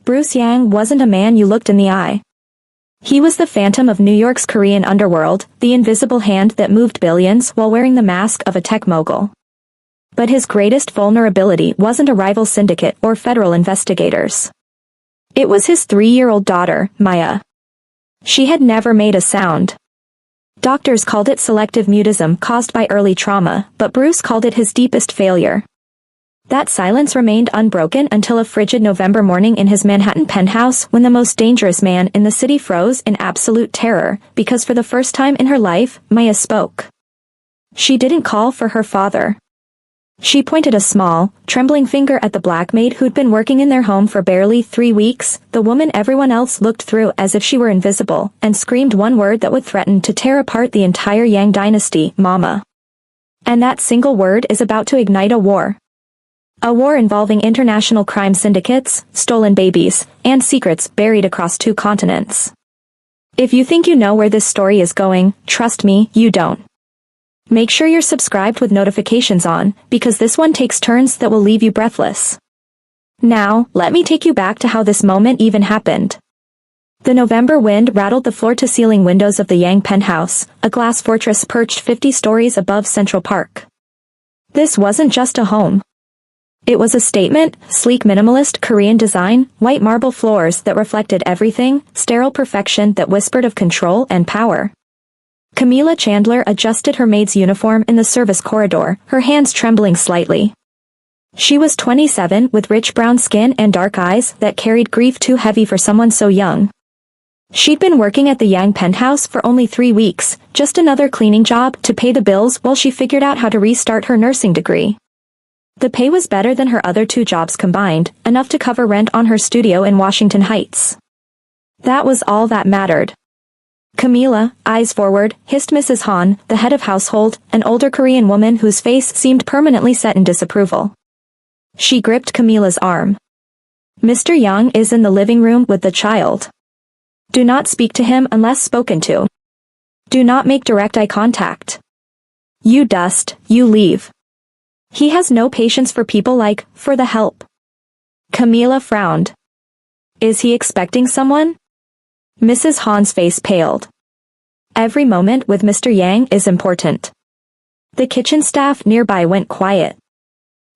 Bruce Yang wasn't a man you looked in the eye. He was the phantom of New York's Korean underworld, the invisible hand that moved billions while wearing the mask of a tech mogul. But his greatest vulnerability wasn't a rival syndicate or federal investigators. It was his 3-year-old daughter, Maya. She had never made a sound. Doctors called it selective mutism caused by early trauma, but Bruce called it his deepest failure. That silence remained unbroken until a frigid November morning in his Manhattan penthouse when the most dangerous man in the city froze in absolute terror, because for the first time in her life, Maya spoke. She didn't call for her father. She pointed a small, trembling finger at the black maid who'd been working in their home for barely 3 weeks, the woman everyone else looked through as if she were invisible, and screamed one word that would threaten to tear apart the entire Yang dynasty, Mama. And that single word is about to ignite a war. A war involving international crime syndicates, stolen babies, and secrets buried across 2 continents. If you think you know where this story is going, trust me, you don't. Make sure you're subscribed with notifications on, because this one takes turns that will leave you breathless. Now, let me take you back to how this moment even happened. The November wind rattled the floor-to-ceiling windows of the Yang penthouse, a glass fortress perched 50 stories above Central Park. This wasn't just a home. It was a statement, sleek minimalist Korean design, white marble floors that reflected everything, sterile perfection that whispered of control and power. Camila Chandler adjusted her maid's uniform in the service corridor, her hands trembling slightly. She was 27 with rich brown skin and dark eyes that carried grief too heavy for someone so young. She'd been working at the Yang penthouse for only 3 weeks, just another cleaning job to pay the bills while she figured out how to restart her nursing degree. The pay was better than her other 2 jobs combined, enough to cover rent on her studio in Washington Heights. That was all that mattered. Camila, eyes forward, hissed Mrs. Han, the head of household, an older Korean woman whose face seemed permanently set in disapproval. She gripped Camila's arm. Mr. Yang is in the living room with the child. Do not speak to him unless spoken to. Do not make direct eye contact. You dust, you leave. He has no patience for people like, for the help. Camila frowned. Is he expecting someone? Mrs. Han's face paled. Every moment with Mr. Yang is important. The kitchen staff nearby went quiet.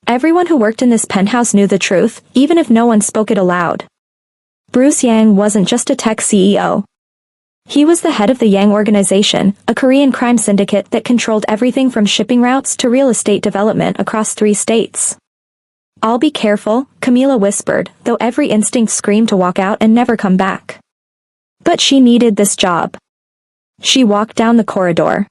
Everyone who worked in this penthouse knew the truth, even if no one spoke it aloud. Bruce Yang wasn't just a tech CEO. He was the head of the Yang Organization, a Korean crime syndicate that controlled everything from shipping routes to real estate development across 3 states. I'll be careful, Camila whispered, though every instinct screamed to walk out and never come back. But she needed this job. She walked down the corridor.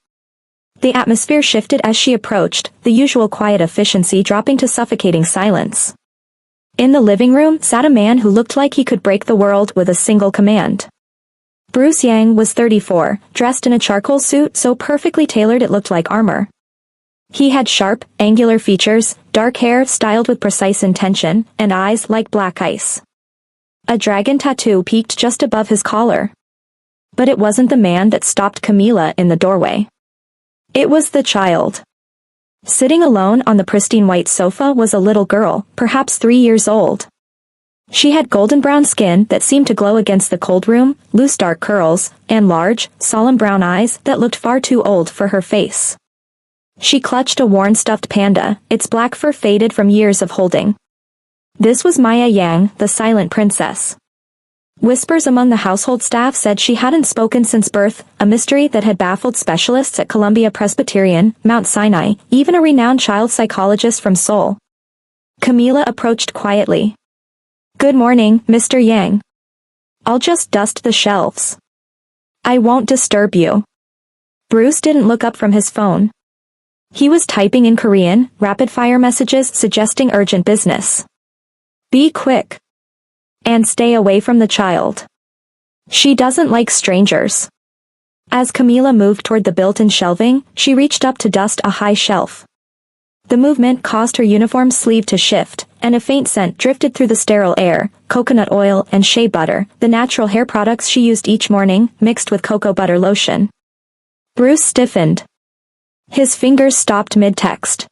The atmosphere shifted as she approached, the usual quiet efficiency dropping to suffocating silence. In the living room sat a man who looked like he could break the world with a single command. Bruce Yang was 34, dressed in a charcoal suit so perfectly tailored it looked like armor. He had sharp, angular features, dark hair styled with precise intention, and eyes like black ice. A dragon tattoo peeked just above his collar. But it wasn't the man that stopped Camila in the doorway. It was the child. Sitting alone on the pristine white sofa was a little girl, perhaps 3 years old. She had golden brown skin that seemed to glow against the cold room, loose dark curls, and large, solemn brown eyes that looked far too old for her face. She clutched a worn stuffed panda, its black fur faded from years of holding. This was Maya Yang, the silent princess. Whispers among the household staff said she hadn't spoken since birth, a mystery that had baffled specialists at Columbia Presbyterian, Mount Sinai, even a renowned child psychologist from Seoul. Camila approached quietly. Good morning, Mr. Yang. I'll just dust the shelves. I won't disturb you. Bruce didn't look up from his phone. He was typing in Korean, rapid-fire messages suggesting urgent business. Be quick. And stay away from the child. She doesn't like strangers. As Camila moved toward the built-in shelving, she reached up to dust a high shelf. The movement caused her uniform sleeve to shift, and a faint scent drifted through the sterile air, coconut oil and shea butter, the natural hair products she used each morning, mixed with cocoa butter lotion. Bruce stiffened. His fingers stopped mid-text.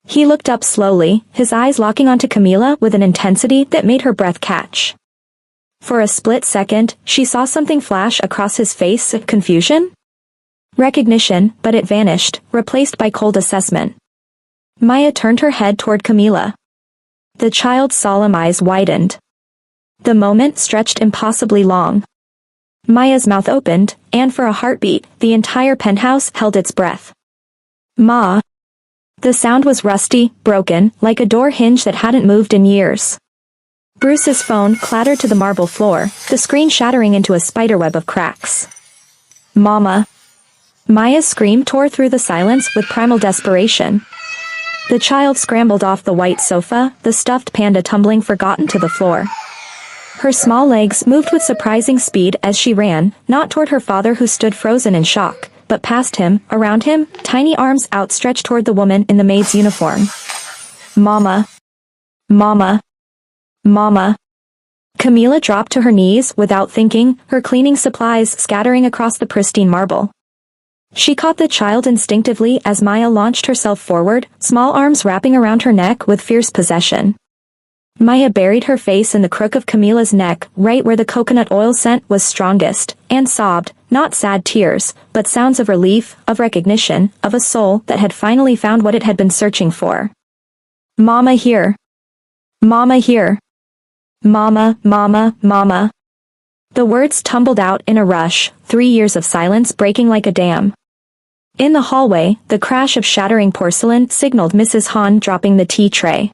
He looked up slowly, his eyes locking onto Camila with an intensity that made her breath catch. For a split second, she saw something flash across his face, confusion? Recognition, but it vanished, replaced by cold assessment. Maya turned her head toward Camila. The child's solemn eyes widened. The moment stretched impossibly long. Maya's mouth opened, and for a heartbeat, the entire penthouse held its breath. Ma. The sound was rusty, broken, like a door hinge that hadn't moved in years. Bruce's phone clattered to the marble floor, the screen shattering into a spiderweb of cracks. Mama. Maya's scream tore through the silence with primal desperation. The child scrambled off the white sofa, the stuffed panda tumbling forgotten to the floor. Her small legs moved with surprising speed as she ran, not toward her father who stood frozen in shock, but past him, around him, tiny arms outstretched toward the woman in the maid's uniform. Mama. Mama. Mama. Camila dropped to her knees without thinking, her cleaning supplies scattering across the pristine marble. She caught the child instinctively as Maya launched herself forward, small arms wrapping around her neck with fierce possession. Maya buried her face in the crook of Camila's neck, right where the coconut oil scent was strongest, and sobbed, not sad tears, but sounds of relief, of recognition, of a soul that had finally found what it had been searching for. Mama here. Mama here. Mama, mama, mama. The words tumbled out in a rush, 3 years of silence breaking like a dam. In the hallway, the crash of shattering porcelain signaled Mrs. Han dropping the tea tray.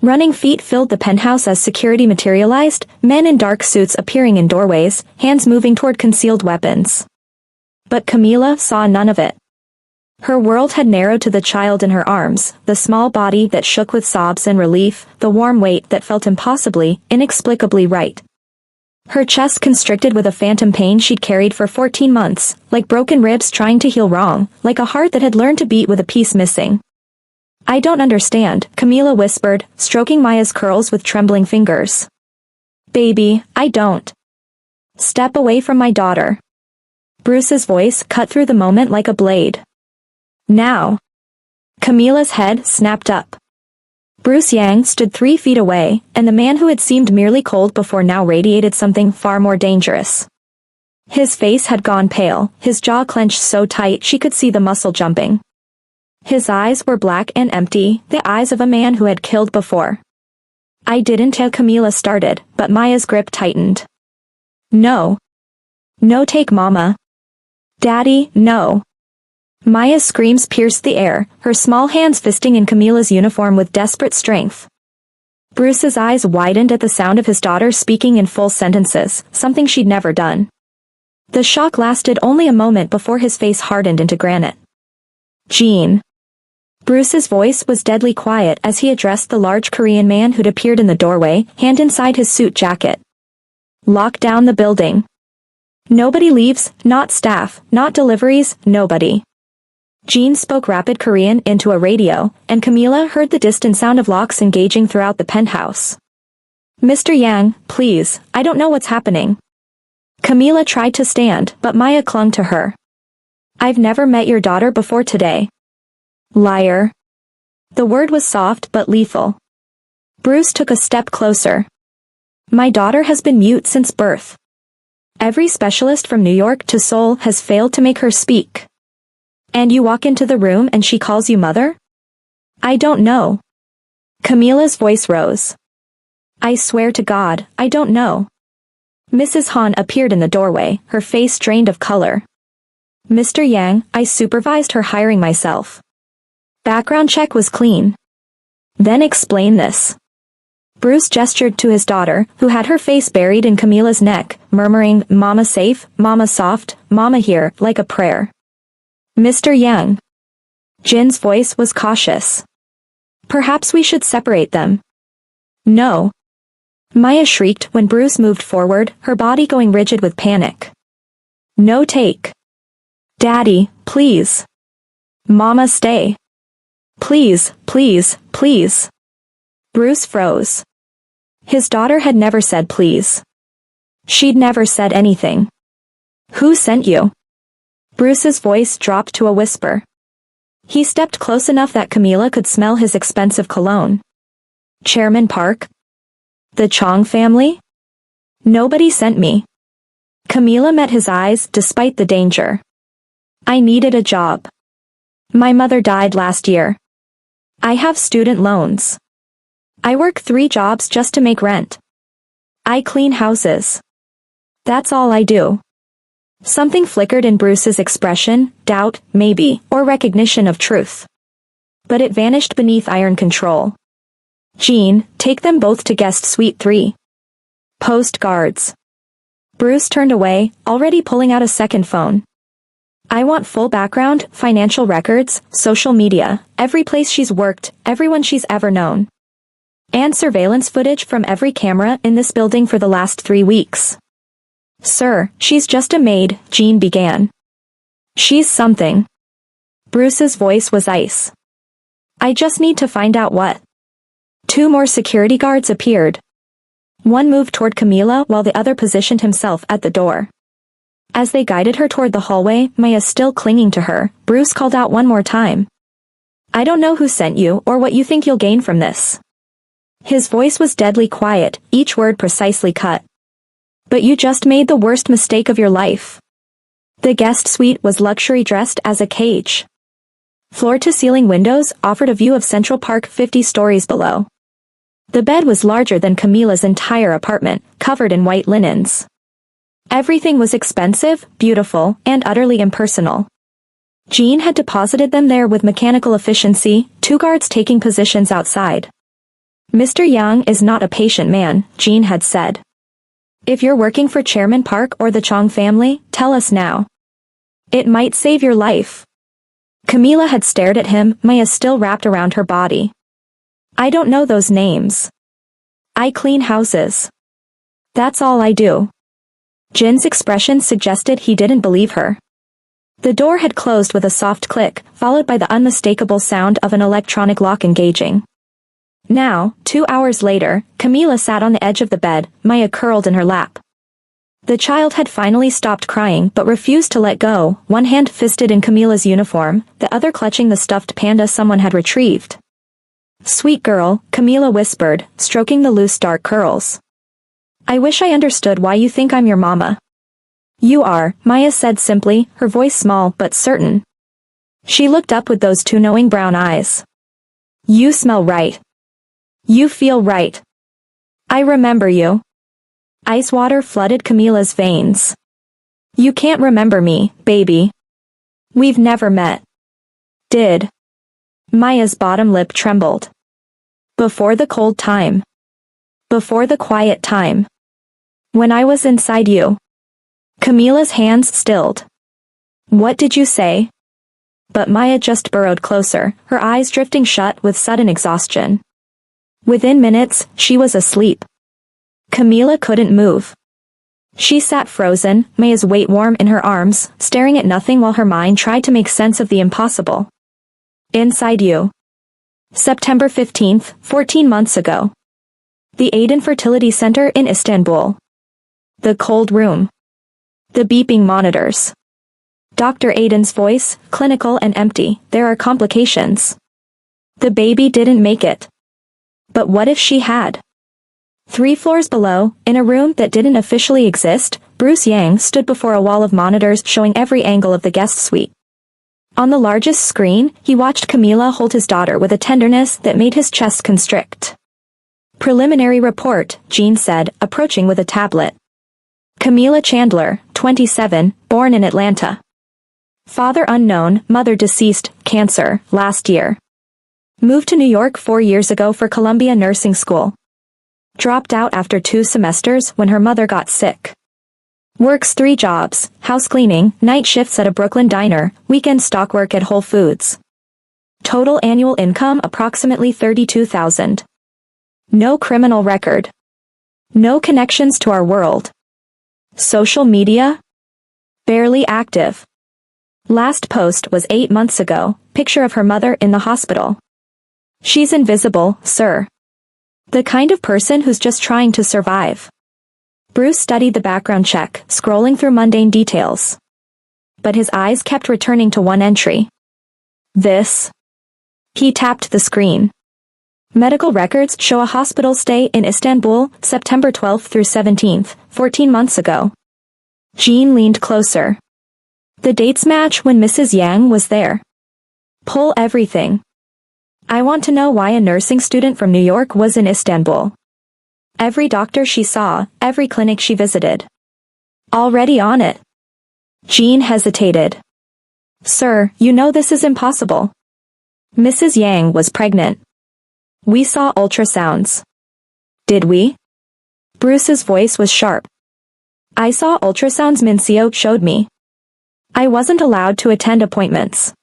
Running feet filled the penthouse as security materialized, men in dark suits appearing in doorways, hands moving toward concealed weapons. But Camila saw none of it. Her world had narrowed to the child in her arms, the small body that shook with sobs and relief, the warm weight that felt impossibly, inexplicably right. Her chest constricted with a phantom pain she'd carried for 14 months, like broken ribs trying to heal wrong, like a heart that had learned to beat with a piece missing. I don't understand, Camila whispered, stroking Maya's curls with trembling fingers. Baby, I don't. Step away from my daughter. Bruce's voice cut through the moment like a blade. Now. Camila's head snapped up. Bruce Yang stood 3 feet away, and the man who had seemed merely cold before now radiated something far more dangerous. His face had gone pale, his jaw clenched so tight she could see the muscle jumping. His eyes were black and empty, the eyes of a man who had killed before. I didn't tell Camila started, but Maya's grip tightened. No. No, take Mama. Daddy, no. Maya's screams pierced the air, her small hands fisting in Camila's uniform with desperate strength. Bruce's eyes widened at the sound of his daughter speaking in full sentences, something she'd never done. The shock lasted only a moment before his face hardened into granite. Jean. Bruce's voice was deadly quiet as he addressed the large Korean man who'd appeared in the doorway, hand inside his suit jacket. Lock down the building. Nobody leaves, not staff, not deliveries, nobody. Jean spoke rapid Korean into a radio, and Camila heard the distant sound of locks engaging throughout the penthouse. Mr. Yang, please, I don't know what's happening. Camila tried to stand, but Maya clung to her. I've never met your daughter before today. Liar. The word was soft but lethal. Bruce took a step closer. My daughter has been mute since birth. Every specialist from New York to Seoul has failed to make her speak. And you walk into the room and she calls you mother? I don't know. Camila's voice rose. I swear to God, I don't know. Mrs. Han appeared in the doorway, her face drained of color. Mr. Yang, I supervised her hiring myself. Background check was clean. Then explain this. Bruce gestured to his daughter, who had her face buried in Camila's neck, murmuring, Mama safe, Mama soft, Mama here, like a prayer. Mr. Yang. Jin's voice was cautious. Perhaps we should separate them. No. Maya shrieked when Bruce moved forward, her body going rigid with panic. No, take. Daddy, please. Mama, stay. Please, please, please. Bruce froze. His daughter had never said please. She'd never said anything. Who sent you? Bruce's voice dropped to a whisper. He stepped close enough that Camila could smell his expensive cologne. Chairman Park? The Chong family? Nobody sent me. Camila met his eyes despite the danger. I needed a job. My mother died last year. I have student loans. I work 3 jobs just to make rent. I clean houses. That's all I do. Something flickered in Bruce's expression, doubt, maybe, or recognition of truth. But it vanished beneath iron control. Jean, take them both to guest suite 3. Post guards. Bruce turned away, already pulling out a second phone. I want full background, financial records, social media, every place she's worked, everyone she's ever known. And surveillance footage from every camera in this building for the last 3 weeks. Sir, she's just a maid, Jean began. She's something. Bruce's voice was ice. I just need to find out what. 2 more security guards appeared. One moved toward Camila while the other positioned himself at the door. As they guided her toward the hallway, Maya still clinging to her, Bruce called out one more time. I don't know who sent you or what you think you'll gain from this. His voice was deadly quiet, each word precisely cut. But you just made the worst mistake of your life. The guest suite was luxury dressed as a cage. Floor-to-ceiling windows offered a view of Central Park 50 stories below. The bed was larger than Camila's entire apartment, covered in white linens. Everything was expensive, beautiful, and utterly impersonal. Jean had deposited them there with mechanical efficiency, 2 guards taking positions outside. Mr. Yang is not a patient man, Jean had said. If you're working for Chairman Park or the Chong family, tell us now. It might save your life. Camila had stared at him, Maya still wrapped around her body. I don't know those names. I clean houses. That's all I do. Jin's expression suggested he didn't believe her. The door had closed with a soft click, followed by the unmistakable sound of an electronic lock engaging. Now, 2 hours later, Camila sat on the edge of the bed, Maya curled in her lap. The child had finally stopped crying but refused to let go, one hand fisted in Camila's uniform, the other clutching the stuffed panda someone had retrieved. Sweet girl, Camila whispered, stroking the loose dark curls. I wish I understood why you think I'm your mama. You are, Maya said simply, her voice small but certain. She looked up with those 2 knowing brown eyes. You smell right. You feel right. I remember you. Ice water flooded Camila's veins. You can't remember me, baby. We've never met. Did. Maya's bottom lip trembled. Before the cold time. Before the quiet time. When I was inside you. Camila's hands stilled. What did you say? But Maya just burrowed closer, her eyes drifting shut with sudden exhaustion. Within minutes, she was asleep. Camila couldn't move. She sat frozen, Maya's weight warm in her arms, staring at nothing while her mind tried to make sense of the impossible. Inside you. September 15th, 14 months ago. The Aydin Fertility Center in Istanbul. The cold room. The beeping monitors. Dr. Aydin's voice, clinical and empty, there are complications. The baby didn't make it. But what if she had? 3 floors below, in a room that didn't officially exist, Bruce Yang stood before a wall of monitors showing every angle of the guest suite. On the largest screen, he watched Camila hold his daughter with a tenderness that made his chest constrict. Preliminary report, Jean said, approaching with a tablet. Camila Chandler, 27, born in Atlanta. Father unknown, mother deceased, cancer, last year. Moved to New York 4 years ago for Columbia Nursing School. Dropped out after 2 semesters when her mother got sick. Works 3 jobs, house cleaning, night shifts at a Brooklyn diner, weekend stock work at Whole Foods. Total annual income approximately $32,000. No criminal record. No connections to our world. Social media? Barely active. Last post was 8 months ago, picture of her mother in the hospital. She's invisible, sir. The kind of person who's just trying to survive. Bruce studied the background check, scrolling through mundane details. But his eyes kept returning to one entry. This. He tapped the screen. Medical records show a hospital stay in Istanbul, September 12th through 17th, 14 months ago. Jean leaned closer. The dates match when Mrs. Yang was there. Pull everything. I want to know why a nursing student from New York was in Istanbul. Every doctor she saw, every clinic she visited. Already on it. Jean hesitated. Sir, you know this is impossible. Mrs. Yang was pregnant. We saw ultrasounds. Did we? Bruce's voice was sharp. I saw ultrasounds Mincio showed me. I wasn't allowed to attend appointments.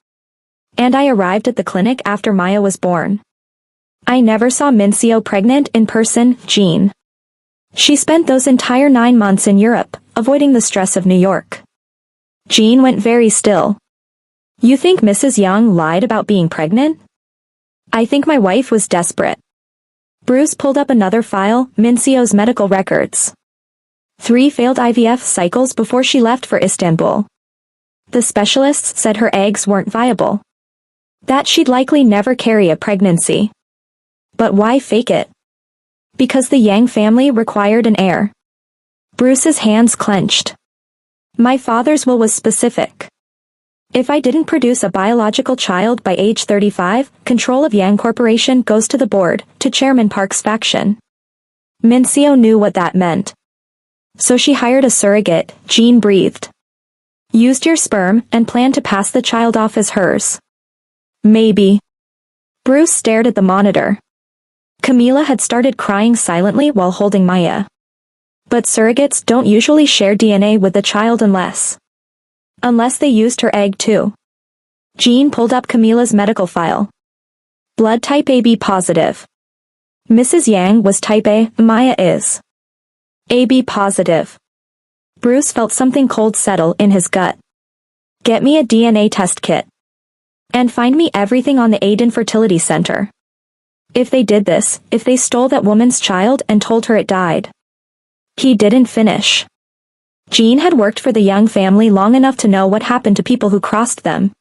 And I arrived at the clinic after Maya was born. I never saw Mincio pregnant in person, Jean. She spent those entire 9 months in Europe, avoiding the stress of New York. Jean went very still. You think Mrs. Young lied about being pregnant? I think my wife was desperate. Bruce pulled up another file, Mincio's medical records. 3 failed IVF cycles before she left for Istanbul. The specialists said her eggs weren't viable. That she'd likely never carry a pregnancy. But why fake it? Because the Yang family required an heir. Bruce's hands clenched. My father's will was specific. If I didn't produce a biological child by age 35, control of Yang Corporation goes to the board, to Chairman Park's faction. Mincio knew what that meant. So she hired a surrogate, Jean breathed. Used your sperm and planned to pass the child off as hers. Maybe. Bruce stared at the monitor. Camila had started crying silently while holding Maya. But surrogates don't usually share DNA with the child unless they used her egg too. Jean pulled up Camila's medical file. Blood type AB positive. Mrs. Yang was type A, Maya is AB positive. Bruce felt something cold settle in his gut. Get me a DNA test kit. And find me everything on the Aiden Fertility Center. If they did this, if they stole that woman's child and told her it died. He didn't finish. Jean had worked for the Young family long enough to know what happened to people who crossed them.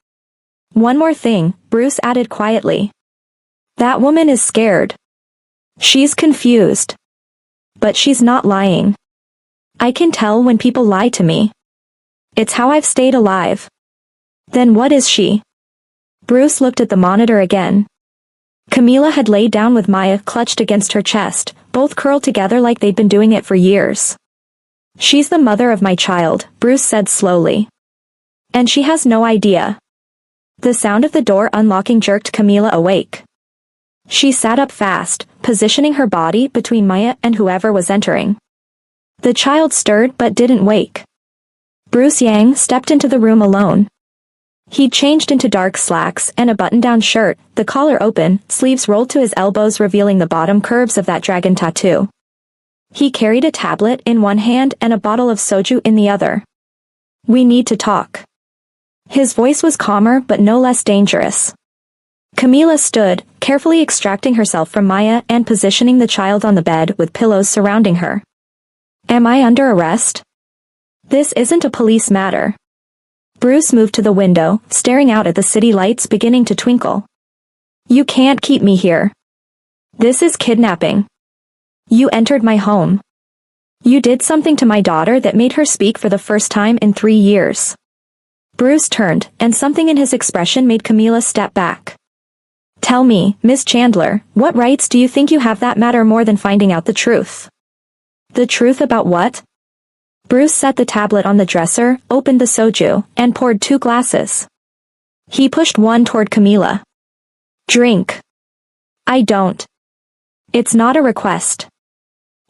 One more thing, Bruce added quietly. That woman is scared. She's confused. But she's not lying. I can tell when people lie to me. It's how I've stayed alive. Then what is she? Bruce looked at the monitor again. Camila had laid down with Maya clutched against her chest, both curled together like they'd been doing it for years. She's the mother of my child, Bruce said slowly. And she has no idea. The sound of the door unlocking jerked Camila awake. She sat up fast, positioning her body between Maya and whoever was entering. The child stirred but didn't wake. Bruce Yang stepped into the room alone. He'd changed into dark slacks and a button-down shirt, the collar open, sleeves rolled to his elbows revealing the bottom curves of that dragon tattoo. He carried a tablet in one hand and a bottle of soju in the other. We need to talk. His voice was calmer but no less dangerous. Camila stood, carefully extracting herself from Maya and positioning the child on the bed with pillows surrounding her. Am I under arrest? This isn't a police matter. Bruce moved to the window, staring out at the city lights beginning to twinkle. You can't keep me here. This is kidnapping. You entered my home. You did something to my daughter that made her speak for the first time in 3 years. Bruce turned, and something in his expression made Camila step back. Tell me, Miss Chandler, what rights do you think you have that matter more than finding out the truth? The truth about what? Bruce set the tablet on the dresser, opened the soju, and poured 2 glasses. He pushed one toward Camila. Drink. I don't. It's not a request.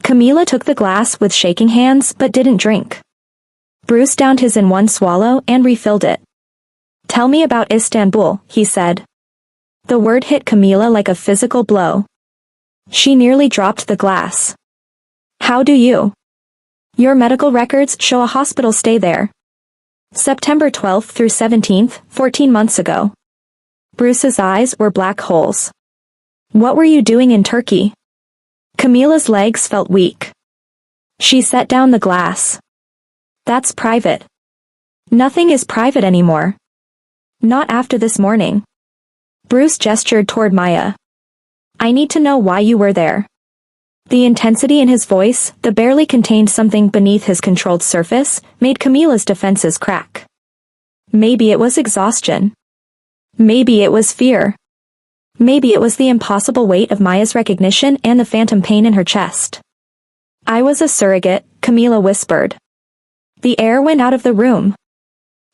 Camila took the glass with shaking hands but didn't drink. Bruce downed his in one swallow and refilled it. Tell me about Istanbul, he said. The word hit Camila like a physical blow. She nearly dropped the glass. How do you? Your medical records show a hospital stay there. September 12th through 17th, 14 months ago. Bruce's eyes were black holes. What were you doing in Turkey? Camila's legs felt weak. She set down the glass. That's private. Nothing is private anymore. Not after this morning. Bruce gestured toward Maya. I need to know why you were there. The intensity in his voice, the barely contained something beneath his controlled surface, made Camila's defenses crack. Maybe it was exhaustion. Maybe it was fear. Maybe it was the impossible weight of Maya's recognition and the phantom pain in her chest. I was a surrogate, Camila whispered. The air went out of the room.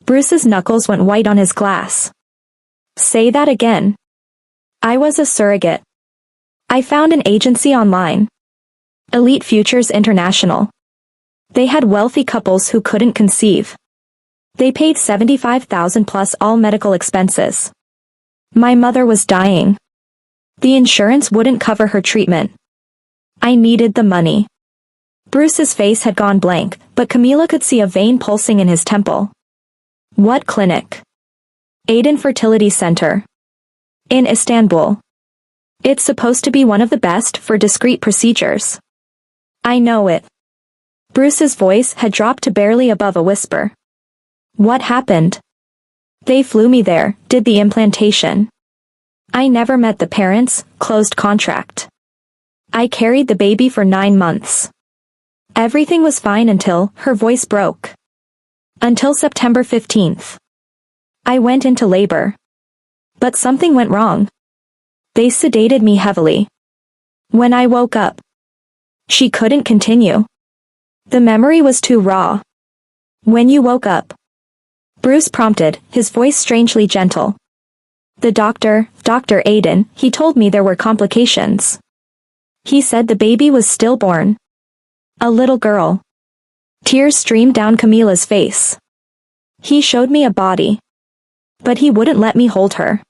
Bruce's knuckles went white on his glass. Say that again. I was a surrogate. I found an agency online. Elite Futures International. They had wealthy couples who couldn't conceive. They paid $75,000 plus all medical expenses. My mother was dying. The insurance wouldn't cover her treatment. I needed the money. Bruce's face had gone blank, but Camila could see a vein pulsing in his temple. What clinic? Aydin Fertility Center. In Istanbul. It's supposed to be one of the best for discreet procedures. I know it. Bruce's voice had dropped to barely above a whisper. What happened? They flew me there, did the implantation. I never met the parents, closed contract. I carried the baby for 9 months. Everything was fine until her voice broke. Until September 15th. I went into labor. But something went wrong. They sedated me heavily. When I woke up, she couldn't continue. The memory was too raw. When you woke up, Bruce prompted, his voice strangely gentle. The doctor, Dr. Aydin, he told me there were complications. He said the baby was stillborn. A little girl. Tears streamed down Camila's face. He showed me a body. But he wouldn't let me hold her.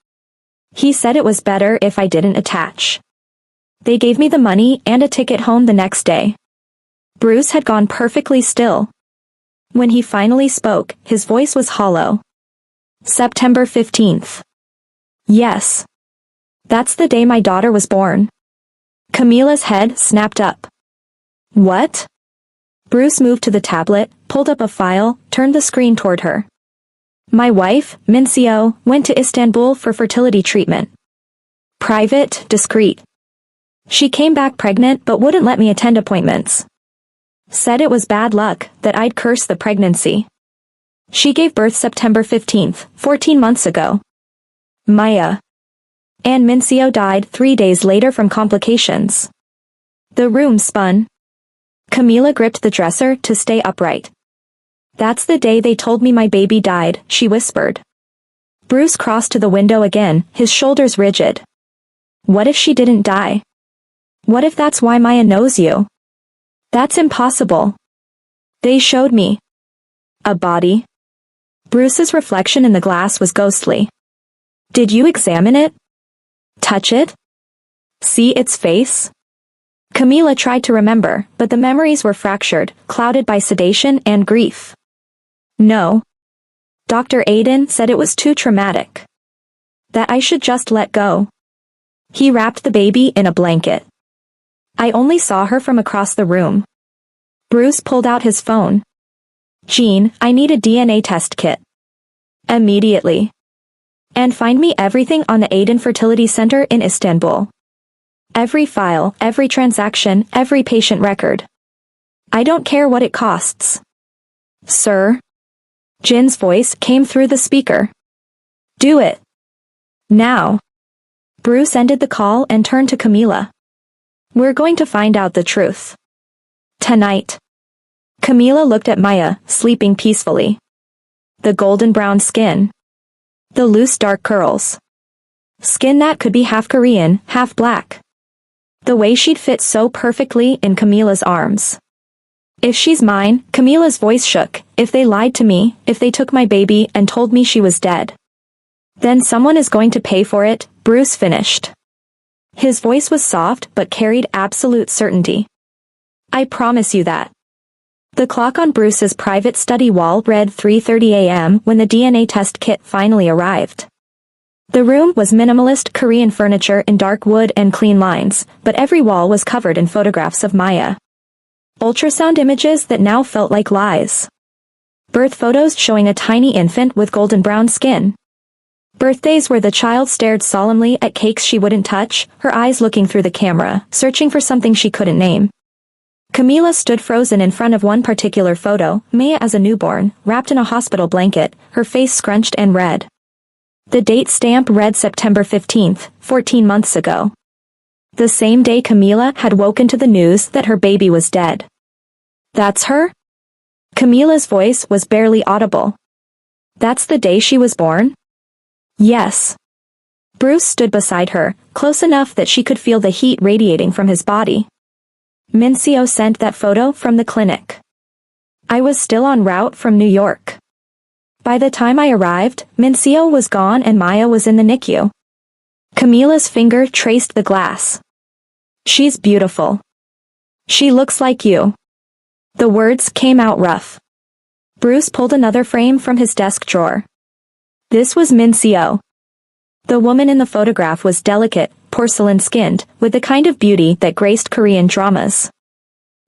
He said it was better if I didn't attach. They gave me the money and a ticket home the next day. Bruce had gone perfectly still. When he finally spoke, his voice was hollow. September 15th. Yes. That's the day my daughter was born. Camila's head snapped up. What? Bruce moved to the tablet, pulled up a file, turned the screen toward her. My wife, Mincio, went to Istanbul for fertility treatment. Private, discreet. She came back pregnant but wouldn't let me attend appointments. Said it was bad luck, that I'd curse the pregnancy. She gave birth September 15th, 14 months ago. Maya. And Mincio died 3 days later from complications. The room spun. Camila gripped the dresser to stay upright. That's the day they told me my baby died, she whispered. Bruce crossed to the window again, his shoulders rigid. What if she didn't die? What if that's why Maya knows you? That's impossible. They showed me. A body. Bruce's reflection in the glass was ghostly. Did you examine it? Touch it? See its face? Camila tried to remember, but the memories were fractured, clouded by sedation and grief. No. Dr. Aydin said it was too traumatic. That I should just let go. He wrapped the baby in a blanket. I only saw her from across the room. Bruce pulled out his phone. Jean, I need a DNA test kit. Immediately. And find me everything on the Aydin Fertility Center in Istanbul. Every file, every transaction, every patient record. I don't care what it costs. Sir? Jin's voice came through the speaker. Do it. Now. Bruce ended the call and turned to Camila. We're going to find out the truth. Tonight. Camila looked at Maya, sleeping peacefully. The golden brown skin. The loose dark curls. Skin that could be half Korean, half black. The way she'd fit so perfectly in Camila's arms. If she's mine, Camila's voice shook, if they lied to me, if they took my baby and told me she was dead. Then someone is going to pay for it, Bruce finished. His voice was soft but carried absolute certainty. I promise you that. The clock on Bruce's private study wall read 3:30 a.m. when the DNA test kit finally arrived. The room was minimalist Korean furniture in dark wood and clean lines, but every wall was covered in photographs of Maya. Ultrasound images that now felt like lies. Birth photos showing a tiny infant with golden brown skin. Birthdays where the child stared solemnly at cakes she wouldn't touch, her eyes looking through the camera, searching for something she couldn't name. Camila stood frozen in front of one particular photo, Maya as a newborn, wrapped in a hospital blanket, her face scrunched and red. The date stamp read September 15th, 14 months ago. The same day Camila had woken to the news that her baby was dead. That's her? Camila's voice was barely audible. That's the day she was born? Yes. Bruce stood beside her, close enough that she could feel the heat radiating from his body. Mincio sent that photo from the clinic. I was still en route from New York. By the time I arrived, Mincio was gone and Maya was in the NICU. Camila's finger traced the glass. She's beautiful. She looks like you. The words came out rough. Bruce pulled another frame from his desk drawer. This was Mincio. The woman in the photograph was delicate, porcelain-skinned, with the kind of beauty that graced Korean dramas.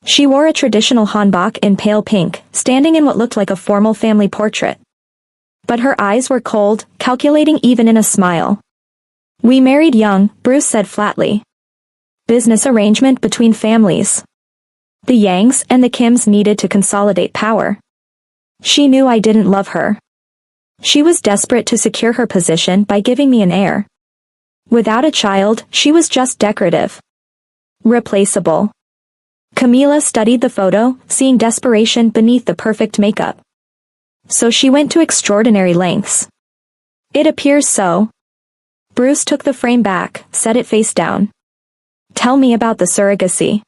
She wore a traditional hanbok in pale pink, standing in what looked like a formal family portrait. But her eyes were cold, calculating even in a smile. We married young, Bruce said flatly. Business arrangement between families. The Yangs and the Kims needed to consolidate power. She knew I didn't love her. She was desperate to secure her position by giving me an heir. Without a child, she was just decorative. Replaceable. Camila studied the photo, seeing desperation beneath the perfect makeup. So she went to extraordinary lengths. It appears so. Bruce took the frame back, set it face down. Tell me about the surrogacy.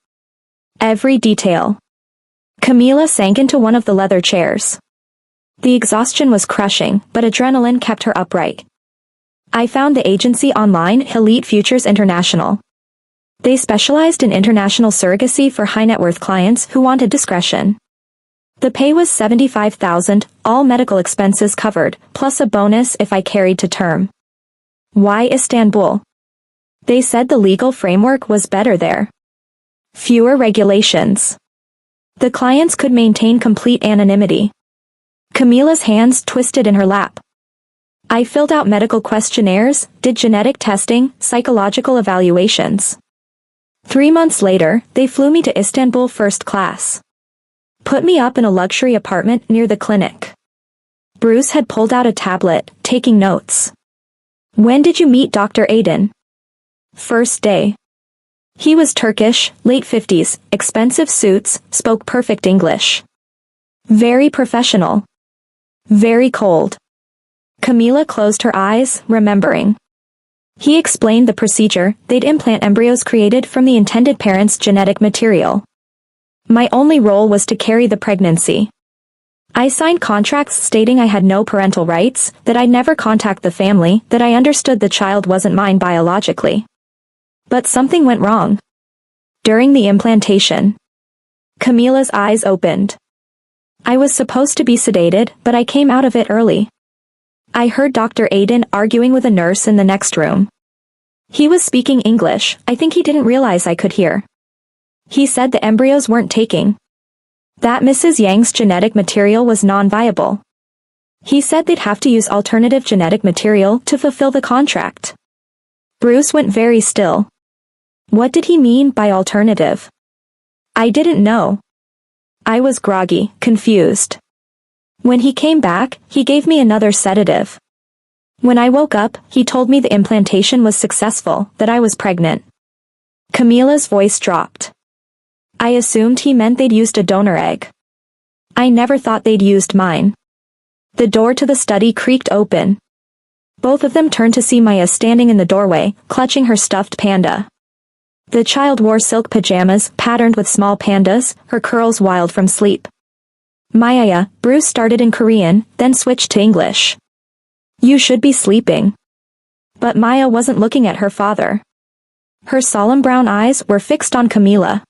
Every detail. Camila sank into one of the leather chairs. The exhaustion was crushing, but adrenaline kept her upright. I found the agency online, Elite Futures International. They specialized in international surrogacy for high-net-worth clients who wanted discretion. The pay was $75,000, all medical expenses covered, plus a bonus if I carried to term. Why Istanbul? They said the legal framework was better there. Fewer regulations. The clients could maintain complete anonymity. Camila's hands twisted in her lap. I filled out medical questionnaires, did genetic testing, psychological evaluations. 3 months later, they flew me to Istanbul first class. Put me up in a luxury apartment near the clinic. Bruce had pulled out a tablet, taking notes. When did you meet Dr. Aydin? First day. He was Turkish, late 50s, expensive suits, spoke perfect English. Very professional. Very cold. Camila closed her eyes, remembering. He explained the procedure. They'd implant embryos created from the intended parent's genetic material. My only role was to carry the pregnancy. I signed contracts stating I had no parental rights, that I'd never contact the family, that I understood the child wasn't mine biologically. But something went wrong. During the implantation. Camila's eyes opened. I was supposed to be sedated, but I came out of it early. I heard Dr. Aydin arguing with a nurse in the next room. He was speaking English. I think he didn't realize I could hear. He said the embryos weren't taking. That Mrs. Yang's genetic material was non-viable. He said they'd have to use alternative genetic material to fulfill the contract. Bruce went very still. What did he mean by alternative? I didn't know. I was groggy, confused. When he came back, he gave me another sedative. When I woke up, he told me the implantation was successful, that I was pregnant. Camila's voice dropped. I assumed he meant they'd used a donor egg. I never thought they'd used mine. The door to the study creaked open. Both of them turned to see Maya standing in the doorway, clutching her stuffed panda. The child wore silk pajamas patterned with small pandas, her curls wild from sleep. Maya, Bruce started in Korean, then switched to English. You should be sleeping. But Maya wasn't looking at her father. Her solemn brown eyes were fixed on Camila.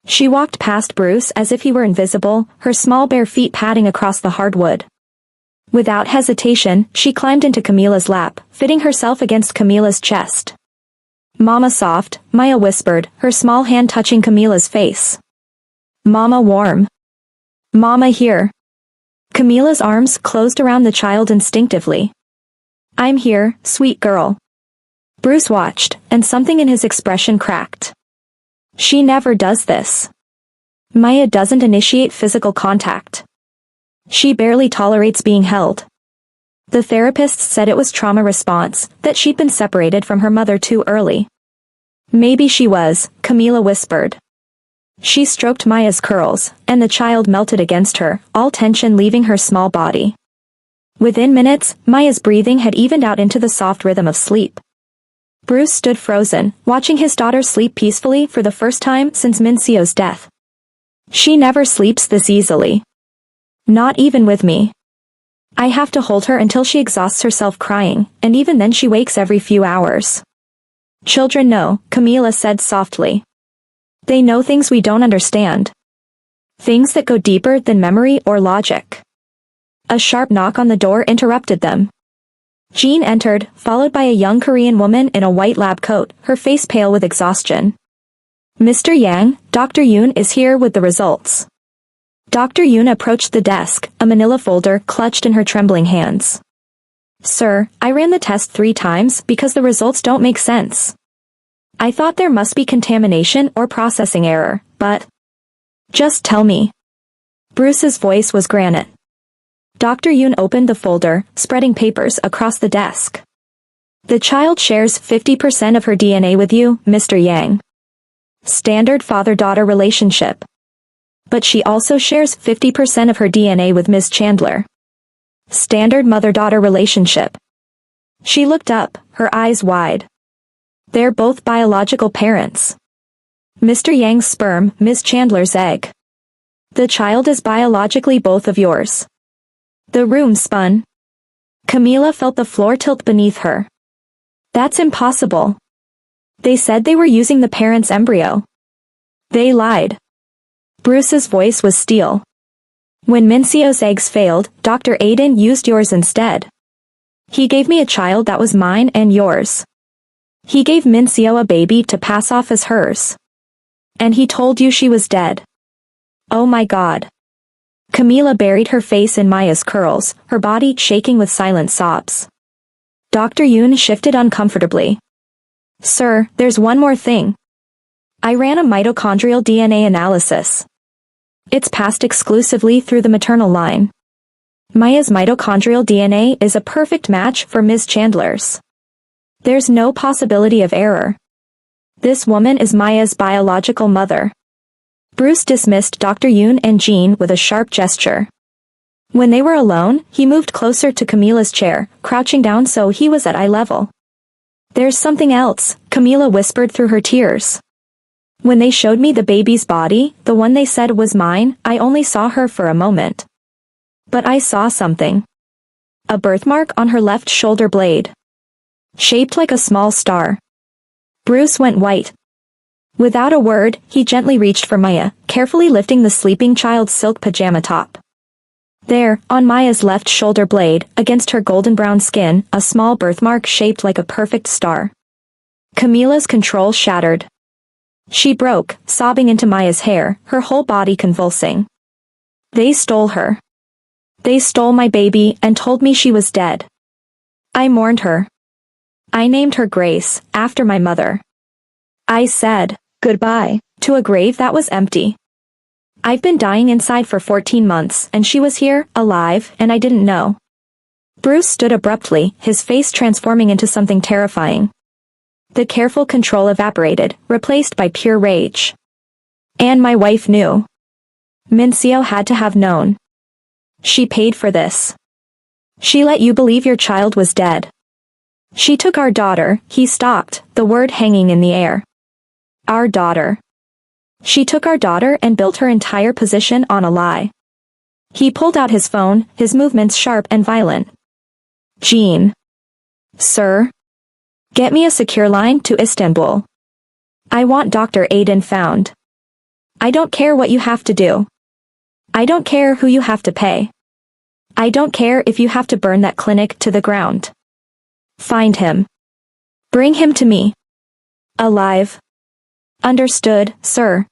She walked past Bruce as if he were invisible, her small bare feet padding across the hardwood. Without hesitation, she climbed into Camila's lap, fitting herself against Camila's chest. Mama soft, Maya whispered, her small hand touching Camila's face. Mama warm. Mama here. Camila's arms closed around the child instinctively. I'm here, sweet girl. Bruce watched, and something in his expression cracked. She never does this. Maya doesn't initiate physical contact. She barely tolerates being held. The therapists said it was trauma response, that she'd been separated from her mother too early. Maybe she was, Camila whispered. She stroked Maya's curls, and the child melted against her, all tension leaving her small body. Within minutes, Maya's breathing had evened out into the soft rhythm of sleep. Bruce stood frozen, watching his daughter sleep peacefully for the first time since Minsio's death. She never sleeps this easily. Not even with me. I have to hold her until she exhausts herself crying, and even then she wakes every few hours. Children know, Camila said softly. They know things we don't understand. Things that go deeper than memory or logic. A sharp knock on the door interrupted them. Jean entered, followed by a young Korean woman in a white lab coat, her face pale with exhaustion. Mr. Yang, Dr. Yoon is here with the results. Dr. Yoon approached the desk, a manila folder clutched in her trembling hands. Sir, I ran the test 3 times because the results don't make sense. I thought there must be contamination or processing error, but... Just tell me. Bruce's voice was granite. Dr. Yoon opened the folder, spreading papers across the desk. The child shares 50% of her DNA with you, Mr. Yang. Standard father-daughter relationship. But she also shares 50% of her DNA with Ms. Chandler. Standard mother-daughter relationship. She looked up, her eyes wide. They're both biological parents. Mr. Yang's sperm, Ms. Chandler's egg. The child is biologically both of yours. The room spun. Camila felt the floor tilt beneath her. That's impossible. They said they were using the parent's embryo. They lied. Bruce's voice was steel. When Minsio's eggs failed, Dr. Aiden used yours instead. He gave me a child that was mine and yours. He gave Mincio a baby to pass off as hers. And he told you she was dead. Oh my God. Camila buried her face in Maya's curls, her body shaking with silent sobs. Dr. Yoon shifted uncomfortably. Sir, there's one more thing. I ran a mitochondrial DNA analysis. It's passed exclusively through the maternal line. Maya's mitochondrial DNA is a perfect match for Ms. Chandler's. There's no possibility of error. This woman is Maya's biological mother. Bruce dismissed Dr. Yoon and Jean with a sharp gesture. When they were alone, he moved closer to Camila's chair, crouching down so he was at eye level. There's something else, Camila whispered through her tears. When they showed me the baby's body, the one they said was mine, I only saw her for a moment. But I saw something. A birthmark on her left shoulder blade. Shaped like a small star. Bruce went white. Without a word, he gently reached for Maya, carefully lifting the sleeping child's silk pajama top. There, on Maya's left shoulder blade, against her golden brown skin, a small birthmark shaped like a perfect star. Camila's control shattered. She broke, sobbing into Maya's hair, her whole body convulsing. They stole her. They stole my baby and told me she was dead. I mourned her. I named her Grace, after my mother. I said goodbye to a grave that was empty. I've been dying inside for 14 months, and she was here, alive, and I didn't know. Bruce stood abruptly, his face transforming into something terrifying. The careful control evaporated, replaced by pure rage. And my wife knew. Mincio had to have known. She paid for this. She let you believe your child was dead. She took our daughter, he stopped, the word hanging in the air. Our daughter. She took our daughter and built her entire position on a lie. He pulled out his phone, his movements sharp and violent. Jean. Sir? Get me a secure line to Istanbul. I want Dr. Aiden found. I don't care what you have to do. I don't care who you have to pay. I don't care if you have to burn that clinic to the ground. Find him. Bring him to me. Alive. Understood, sir.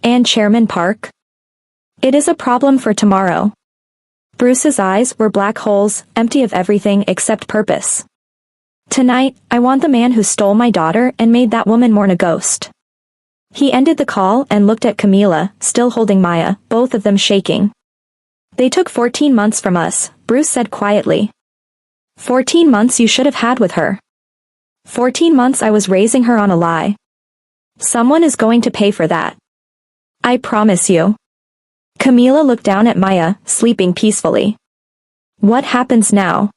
And Chairman Park? It is a problem for tomorrow. Bruce's eyes were black holes, empty of everything except purpose. Tonight, I want the man who stole my daughter and made that woman mourn a ghost. He ended the call and looked at Camila, still holding Maya, both of them shaking. They took 14 months from us, Bruce said quietly. 14 months you should have had with her. 14 months I was raising her on a lie. Someone is going to pay for that. I promise you. Camila looked down at Maya, sleeping peacefully. What happens now?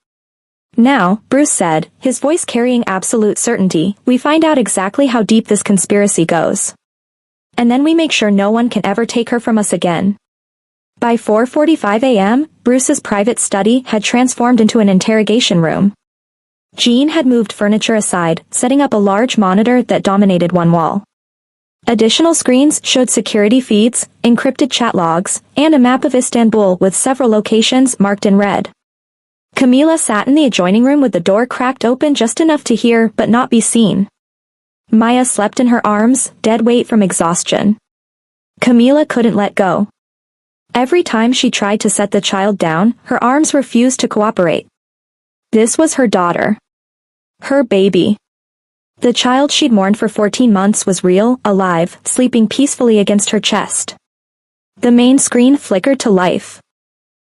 Now, Bruce said, his voice carrying absolute certainty, we find out exactly how deep this conspiracy goes. And then we make sure no one can ever take her from us again. By 4:45 a.m., Bruce's private study had transformed into an interrogation room. Jean had moved furniture aside, setting up a large monitor that dominated one wall. Additional screens showed security feeds, encrypted chat logs, and a map of Istanbul with several locations marked in red. Camila sat in the adjoining room with the door cracked open just enough to hear but not be seen. Maya slept in her arms, dead weight from exhaustion. Camila couldn't let go. Every time she tried to set the child down, her arms refused to cooperate. This was her daughter. Her baby. The child she'd mourned for 14 months was real, alive, sleeping peacefully against her chest. The main screen flickered to life.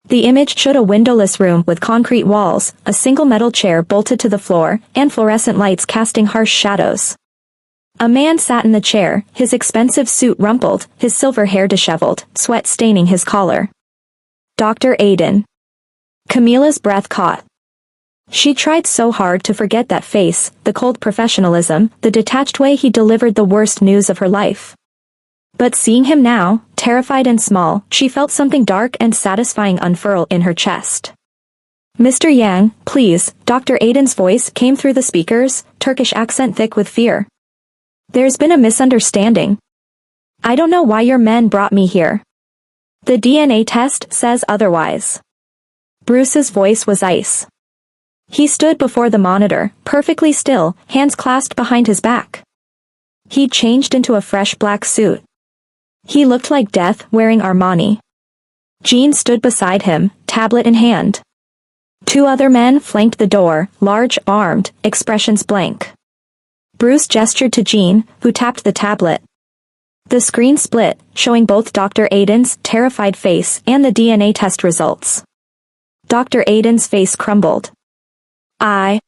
The image showed a windowless room with concrete walls, a single metal chair bolted to the floor, and fluorescent lights casting harsh shadows. A man sat in the chair, his expensive suit rumpled, his silver hair disheveled, sweat staining his collar. Dr. Aiden. Camila's breath caught. She tried so hard to forget that face, the cold professionalism, the detached way he delivered the worst news of her life. But seeing him now, terrified and small, she felt something dark and satisfying unfurl in her chest. Mr. Yang, please, Dr. Aiden's voice came through the speakers, Turkish accent thick with fear. There's been a misunderstanding. I don't know why your men brought me here. The DNA test says otherwise. Bruce's voice was ice. He stood before the monitor, perfectly still, hands clasped behind his back. He'd changed into a fresh black suit. He looked like death wearing Armani. Jean stood beside him, tablet in hand. Two other men flanked the door, large, armed, expressions blank. Bruce gestured to Jean, who tapped the tablet. The screen split, showing both Dr. Aiden's terrified face and the DNA test results. Dr. Aiden's face crumbled. I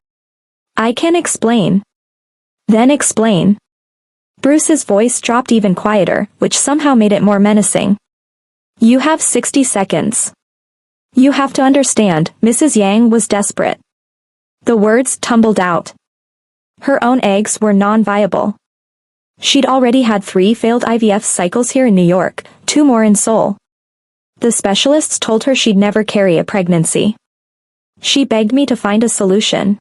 can explain. Then explain. Bruce's voice dropped even quieter, which somehow made it more menacing. You have 60 seconds. You have to understand, Mrs. Yang was desperate. The words tumbled out. Her own eggs were non-viable. She'd already had 3 failed IVF cycles here in New York, 2 more in Seoul. The specialists told her she'd never carry a pregnancy. She begged me to find a solution.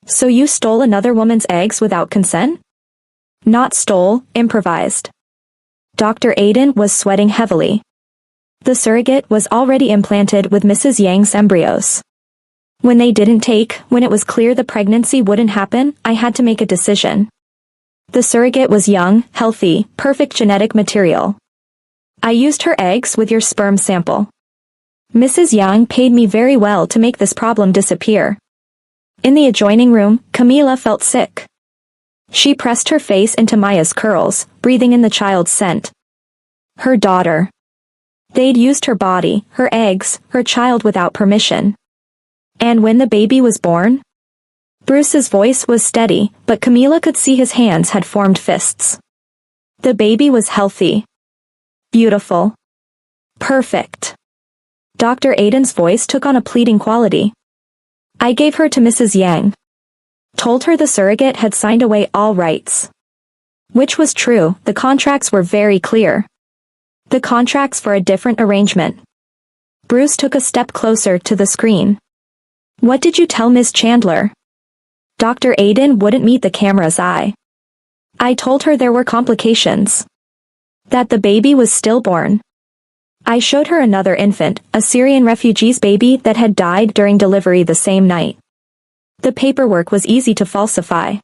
So you stole another woman's eggs without consent? Not stole, improvised. Dr. Aiden was sweating heavily. The surrogate was already implanted with Mrs. Yang's embryos. When they didn't take, when it was clear the pregnancy wouldn't happen, I had to make a decision. The surrogate was young, healthy, perfect genetic material. I used her eggs with your sperm sample. Mrs. Yang paid me very well to make this problem disappear. In the adjoining room, Camila felt sick. She pressed her face into Maya's curls, breathing in the child's scent. Her daughter. They'd used her body, her eggs, her child without permission. And when the baby was born? Bruce's voice was steady, but Camila could see his hands had formed fists. The baby was healthy. Beautiful. Perfect. Dr. Aiden's voice took on a pleading quality. I gave her to Mrs. Yang. Told her the surrogate had signed away all rights. Which was true, the contracts were very clear. The contracts for a different arrangement. Bruce took a step closer to the screen. What did you tell Miss Chandler? Dr. Aiden wouldn't meet the camera's eye. I told her there were complications. That the baby was stillborn. I showed her another infant, a Syrian refugee's baby that had died during delivery the same night. The paperwork was easy to falsify.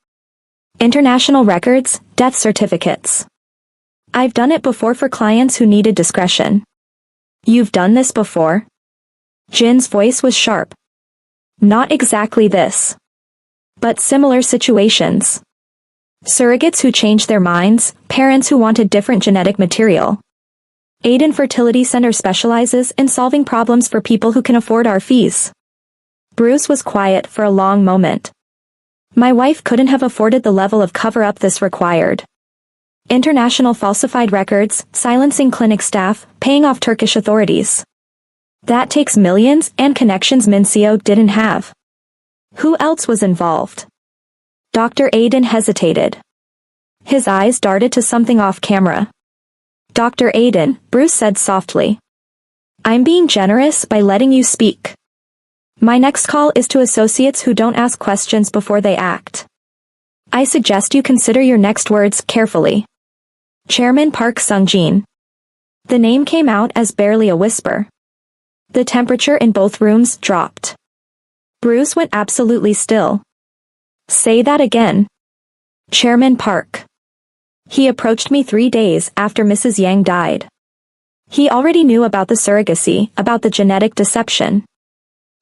International records, death certificates. I've done it before for clients who needed discretion. You've done this before? Jin's voice was sharp. Not exactly this. But similar situations. Surrogates who changed their minds, parents who wanted different genetic material. Aiden Fertility Center specializes in solving problems for people who can afford our fees. Bruce was quiet for a long moment. My wife couldn't have afforded the level of cover-up this required. International falsified records, silencing clinic staff, paying off Turkish authorities. That takes millions and connections Mincio didn't have. Who else was involved? Dr. Aiden hesitated. His eyes darted to something off camera. Dr. Aiden, Bruce said softly. I'm being generous by letting you speak. My next call is to associates who don't ask questions before they act. I suggest you consider your next words carefully. Chairman Park Sung-jin. The name came out as barely a whisper. The temperature in both rooms dropped. Bruce went absolutely still. Say that again. Chairman Park. He approached me 3 days after Mrs. Yang died. He already knew about the surrogacy, about the genetic deception.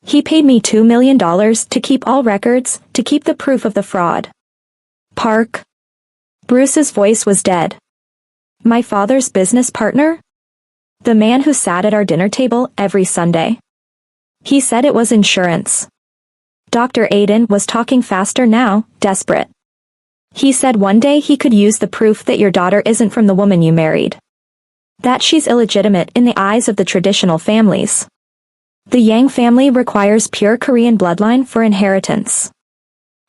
He paid me $2 million to keep all records, to keep the proof of the fraud. Park. Bruce's voice was dead. My father's business partner? The man who sat at our dinner table every Sunday. He said it was insurance. Dr. Aiden was talking faster now, desperate. He said one day he could use the proof that your daughter isn't from the woman you married. That she's illegitimate in the eyes of the traditional families. The Yang family requires pure Korean bloodline for inheritance.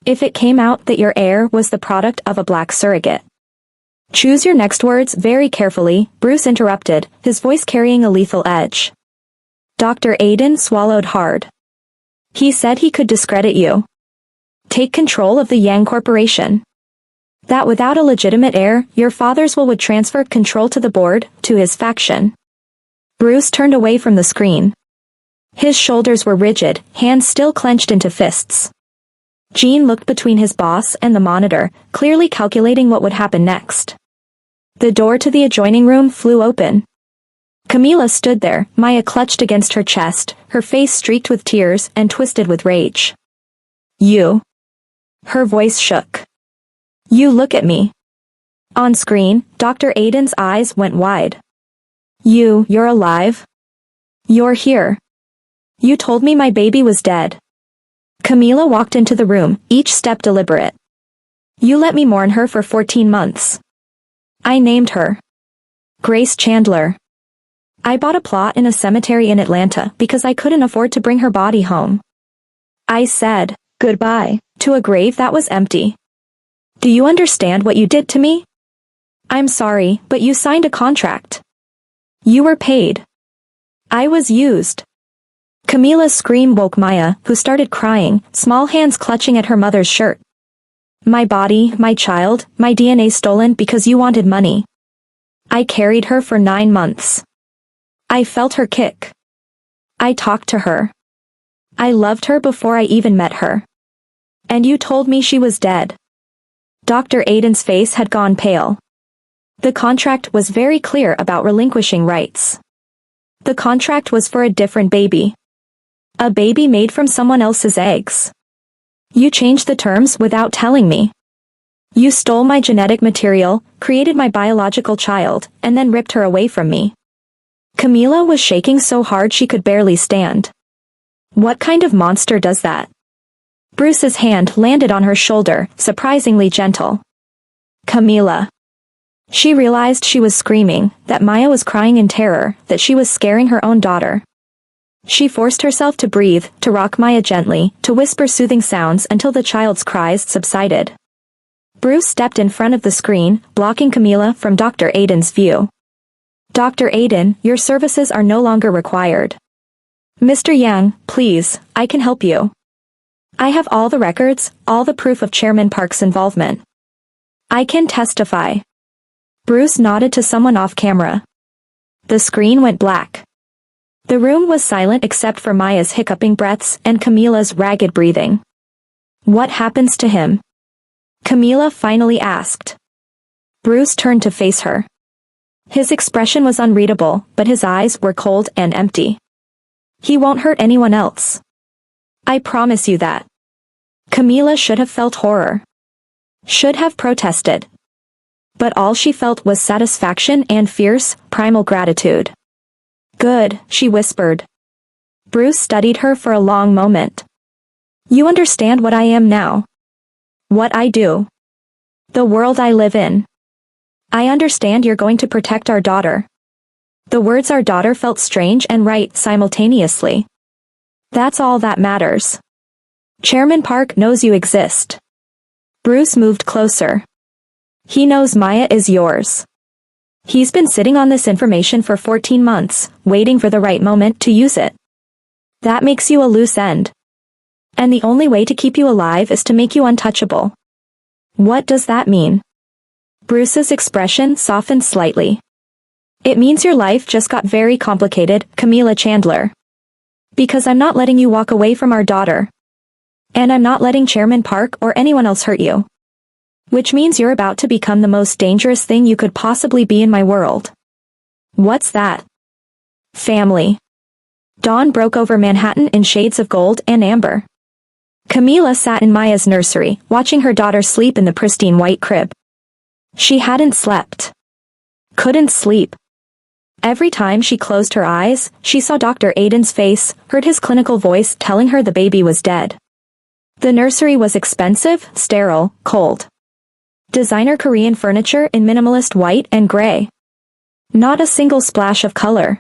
If it came out that your heir was the product of a black surrogate. Choose your next words very carefully, Bruce interrupted, his voice carrying a lethal edge. Dr. Aiden swallowed hard. He said he could discredit you. Take control of the Yang Corporation. That without a legitimate heir, your father's will would transfer control to the board, to his faction. Bruce turned away from the screen. His shoulders were rigid, hands still clenched into fists. Jean looked between his boss and the monitor, clearly calculating what would happen next. The door to the adjoining room flew open. Camila stood there, Maya clutched against her chest, her face streaked with tears and twisted with rage. You. Her voice shook. You look at me. On screen, Dr. Aiden's eyes went wide. You're alive? You're here. You told me my baby was dead. Camila walked into the room, each step deliberate. You let me mourn her for 14 months. I named her Grace Chandler. I bought a plot in a cemetery in Atlanta because I couldn't afford to bring her body home. I said goodbye to a grave that was empty. Do you understand what you did to me? I'm sorry, but you signed a contract. You were paid. I was used. Camila's scream woke Maya, who started crying, small hands clutching at her mother's shirt. My body, my child, my DNA stolen because you wanted money. I carried her for 9 months. I felt her kick. I talked to her. I loved her before I even met her. And you told me she was dead. Dr. Aiden's face had gone pale. The contract was very clear about relinquishing rights. The contract was for a different baby. A baby made from someone else's eggs. You changed the terms without telling me. You stole my genetic material, created my biological child, and then ripped her away from me. Camila was shaking so hard she could barely stand. What kind of monster does that? Bruce's hand landed on her shoulder, surprisingly gentle. Camila. She realized she was screaming, that Maya was crying in terror, that she was scaring her own daughter. She forced herself to breathe, to rock Maya gently, to whisper soothing sounds until the child's cries subsided. Bruce stepped in front of the screen, blocking Camila from Dr. Aiden's view. Dr. Aiden, your services are no longer required. Mr. Yang, please, I can help you. I have all the records, all the proof of Chairman Park's involvement. I can testify. Bruce nodded to someone off camera. The screen went black. The room was silent except for Maya's hiccuping breaths and Camila's ragged breathing. What happens to him? Camila finally asked. Bruce turned to face her. His expression was unreadable, but his eyes were cold and empty. He won't hurt anyone else. I promise you that. Camila should have felt horror. Should have protested. But all she felt was satisfaction and fierce, primal gratitude. Good, she whispered. Bruce studied her for a long moment. You understand what I am now. What I do. The world I live in. I understand you're going to protect our daughter. The words our daughter felt strange and right simultaneously. That's all that matters. Chairman Park knows you exist. Bruce moved closer. He knows Maya is yours. He's been sitting on this information for 14 months, waiting for the right moment to use it. That makes you a loose end. And the only way to keep you alive is to make you untouchable. What does that mean? Bruce's expression softened slightly. It means your life just got very complicated, Camila Chandler. Because I'm not letting you walk away from our daughter. And I'm not letting Chairman Park or anyone else hurt you. Which means you're about to become the most dangerous thing you could possibly be in my world. What's that? Family. Dawn broke over Manhattan in shades of gold and amber. Camila sat in Maya's nursery, watching her daughter sleep in the pristine white crib. She hadn't slept. Couldn't sleep. Every time she closed her eyes, she saw Dr. Aiden's face, heard his clinical voice telling her the baby was dead. The nursery was expensive, sterile, cold. Designer Korean furniture in minimalist white and gray. Not a single splash of color.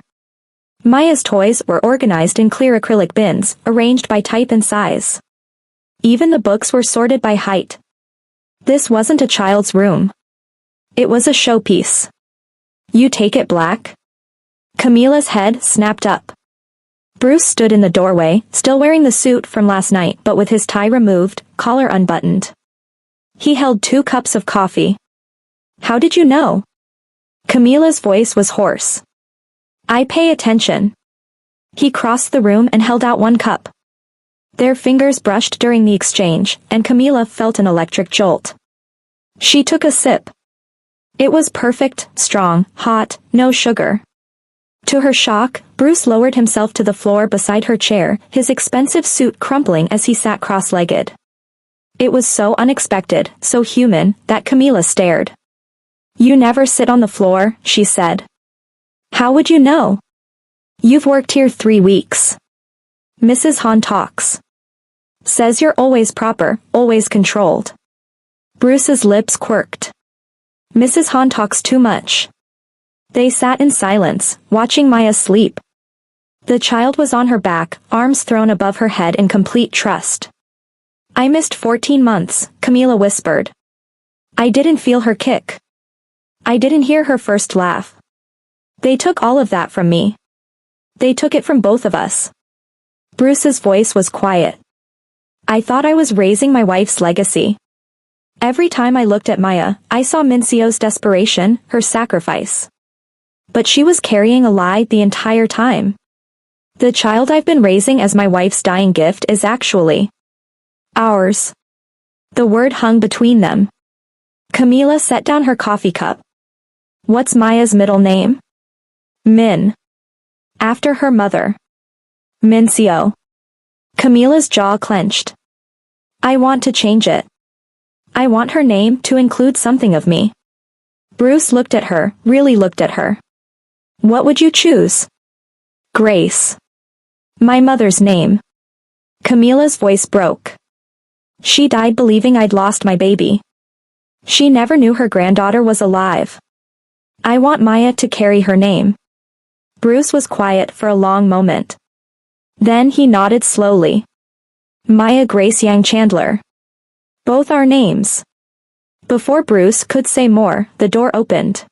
Maya's toys were organized in clear acrylic bins, arranged by type and size. Even the books were sorted by height. This wasn't a child's room. It was a showpiece. You take it black? Camila's head snapped up. Bruce stood in the doorway, still wearing the suit from last night but with his tie removed, collar unbuttoned. He held 2 cups of coffee. How did you know? Camila's voice was hoarse. I pay attention. He crossed the room and held out 1 cup. Their fingers brushed during the exchange, and Camila felt an electric jolt. She took a sip. It was perfect, strong, hot, no sugar. To her shock, Bruce lowered himself to the floor beside her chair, his expensive suit crumpling as he sat cross-legged. It was so unexpected, so human, that Camila stared. You never sit on the floor, she said. How would you know? You've worked here 3 weeks. Mrs. Han talks. Says you're always proper, always controlled. Bruce's lips quirked. Mrs. Han talks too much. They sat in silence, watching Maya sleep. The child was on her back, arms thrown above her head in complete trust. I missed 14 months, Camila whispered. I didn't feel her kick. I didn't hear her first laugh. They took all of that from me. They took it from both of us. Bruce's voice was quiet. I thought I was raising my wife's legacy. Every time I looked at Maya, I saw Mincio's desperation, her sacrifice. But she was carrying a lie the entire time. The child I've been raising as my wife's dying gift is actually ours. The word hung between them. Camila set down her coffee cup. What's Maya's middle name? Min. After her mother. Mincio. Camila's jaw clenched. I want to change it. I want her name to include something of me. Bruce looked at her, really looked at her. What would you choose? Grace. My mother's name. Camila's voice broke. She died believing I'd lost my baby. She never knew her granddaughter was alive. I want Maya to carry her name. Bruce was quiet for a long moment. Then he nodded slowly. Maya Grace Yang Chandler. Both our names. Before Bruce could say more, the door opened.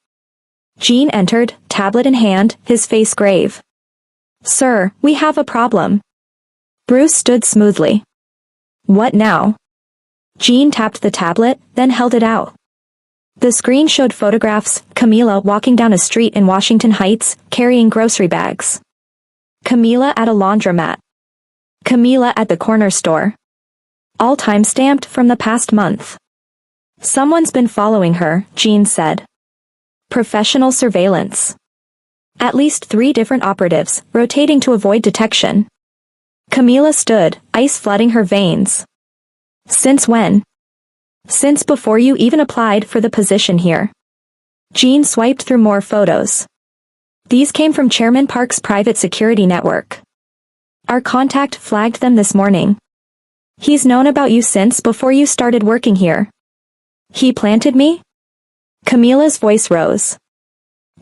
Jean entered, tablet in hand, his face grave. Sir, we have a problem. Bruce stood smoothly. What now? Jean tapped the tablet, then held it out. The screen showed photographs, Camila walking down a street in Washington Heights, carrying grocery bags. Camila at a laundromat. Camila at the corner store. All time-stamped from the past month. Someone's been following her, Jean said. Professional surveillance. At least 3 different operatives, rotating to avoid detection. Camila stood, ice flooding her veins. Since when? Since before you even applied for the position here. Jean swiped through more photos. These came from Chairman Park's private security network. Our contact flagged them this morning. He's known about you since before you started working here. He planted me? Camila's voice rose.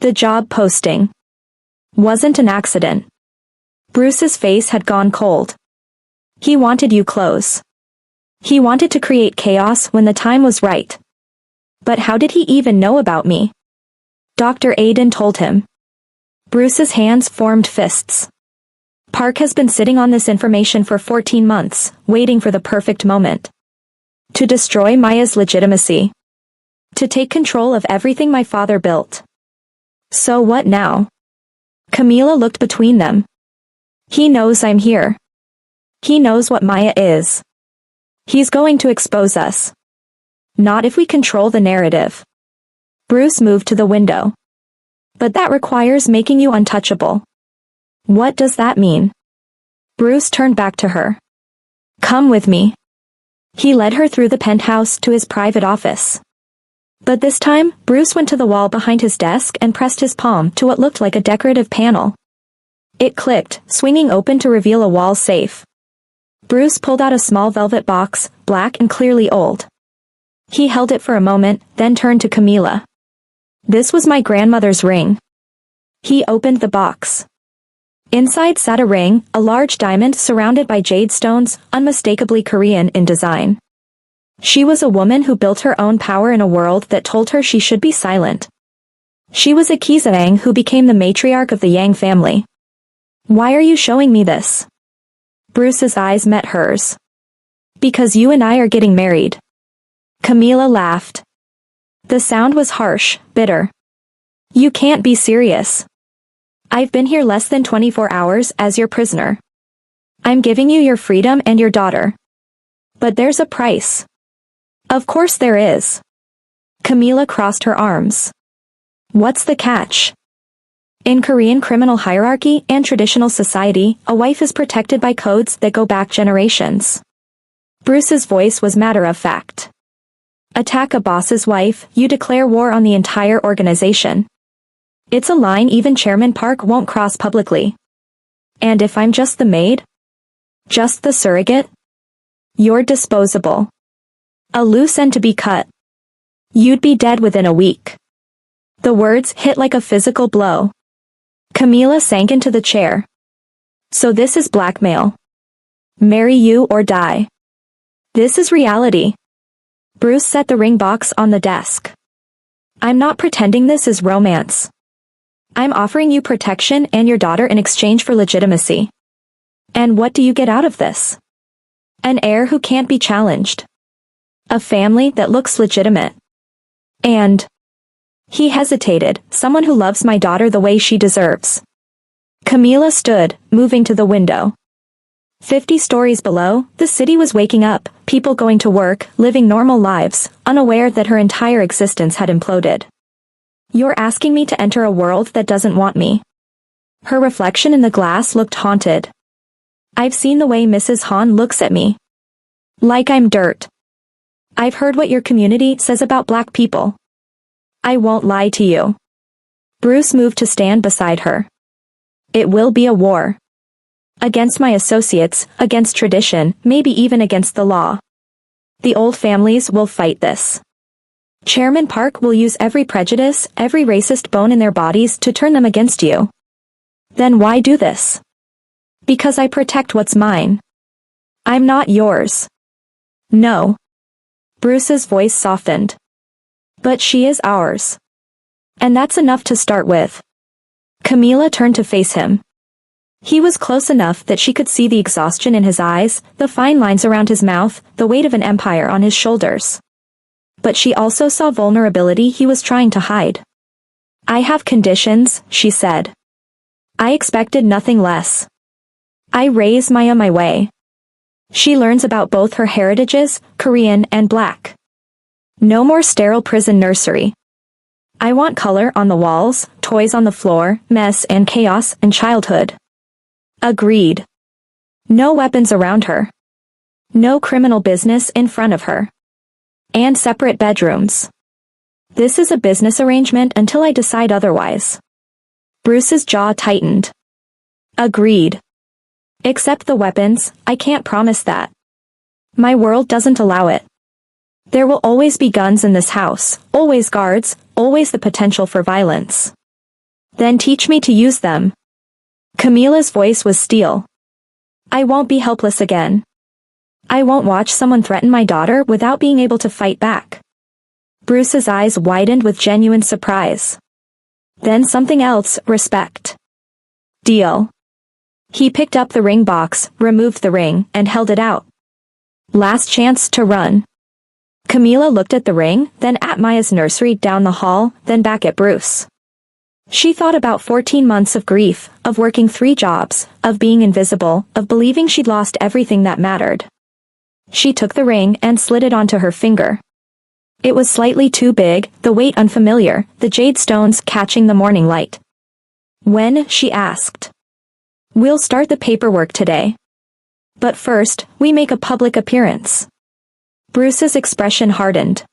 The job posting wasn't an accident. Bruce's face had gone cold. He wanted you close. He wanted to create chaos when the time was right. But how did he even know about me? Dr. Aiden told him. Bruce's hands formed fists. Park has been sitting on this information for 14 months, waiting for the perfect moment. To destroy Maya's legitimacy. To take control of everything my father built. So what now? Camila looked between them. He knows I'm here. He knows what Maya is. He's going to expose us. Not if we control the narrative. Bruce moved to the window. But that requires making you untouchable. What does that mean? Bruce turned back to her. Come with me. He led her through the penthouse to his private office. But this time, Bruce went to the wall behind his desk and pressed his palm to what looked like a decorative panel. It clicked, swinging open to reveal a wall safe. Bruce pulled out a small velvet box, black and clearly old. He held it for a moment, then turned to Camila. This was my grandmother's ring. He opened the box. Inside sat a ring, a large diamond surrounded by jade stones, unmistakably Korean in design. She was a woman who built her own power in a world that told her she should be silent. She was a Kizang who became the matriarch of the Yang family. Why are you showing me this? Bruce's eyes met hers. Because you and I are getting married. Camila laughed. The sound was harsh, bitter. You can't be serious. I've been here less than 24 hours as your prisoner. I'm giving you your freedom and your daughter. But there's a price. Of course there is. Camila crossed her arms. What's the catch? In Korean criminal hierarchy and traditional society, a wife is protected by codes that go back generations. Bruce's voice was matter-of-fact. Attack a boss's wife, you declare war on the entire organization. It's a line even Chairman Park won't cross publicly. And if I'm just the maid? Just the surrogate? You're disposable. A loose end to be cut. You'd be dead within a week. The words hit like a physical blow. Camila sank into the chair. So this is blackmail. Marry you or die. This is reality. Bruce set the ring box on the desk. I'm not pretending this is romance. I'm offering you protection and your daughter in exchange for legitimacy. And what do you get out of this? An heir who can't be challenged. A family that looks legitimate. And... He hesitated, someone who loves my daughter the way she deserves. Camila stood, moving to the window. 50 stories below, the city was waking up, people going to work, living normal lives, unaware that her entire existence had imploded. You're asking me to enter a world that doesn't want me. Her reflection in the glass looked haunted. I've seen the way Mrs. Han looks at me. Like I'm dirt. I've heard what your community says about black people. I won't lie to you. Bruce moved to stand beside her. It will be a war. Against my associates, against tradition, maybe even against the law. The old families will fight this. Chairman Park will use every prejudice, every racist bone in their bodies to turn them against you. Then why do this? Because I protect what's mine. I'm not yours. No. Bruce's voice softened. But she is ours. And that's enough to start with. Camila turned to face him. He was close enough that she could see the exhaustion in his eyes, the fine lines around his mouth, the weight of an empire on his shoulders. But she also saw vulnerability he was trying to hide. I have conditions, she said. I expected nothing less. I raise Maya my way. She learns about both her heritages, Korean and black. No more sterile prison nursery. I want color on the walls, toys on the floor, mess and chaos and childhood. Agreed. No weapons around her. No criminal business in front of her. And separate bedrooms. This is a business arrangement until I decide otherwise. Bruce's jaw tightened. Agreed. Except the weapons, I can't promise that. My world doesn't allow it. There will always be guns in this house, always guards, always the potential for violence. Then teach me to use them. Camila's voice was steel. I won't be helpless again. I won't watch someone threaten my daughter without being able to fight back. Bruce's eyes widened with genuine surprise. Then something else, respect. Deal. He picked up the ring box, removed the ring, and held it out. Last chance to run. Camila looked at the ring, then at Maya's nursery down the hall, then back at Bruce. She thought about 14 months of grief, of working 3 jobs, of being invisible, of believing she'd lost everything that mattered. She took the ring and slid it onto her finger. It was slightly too big, the weight unfamiliar, the jade stones catching the morning light. When, she asked. We'll start the paperwork today. But first, we make a public appearance. Bruce's expression hardened.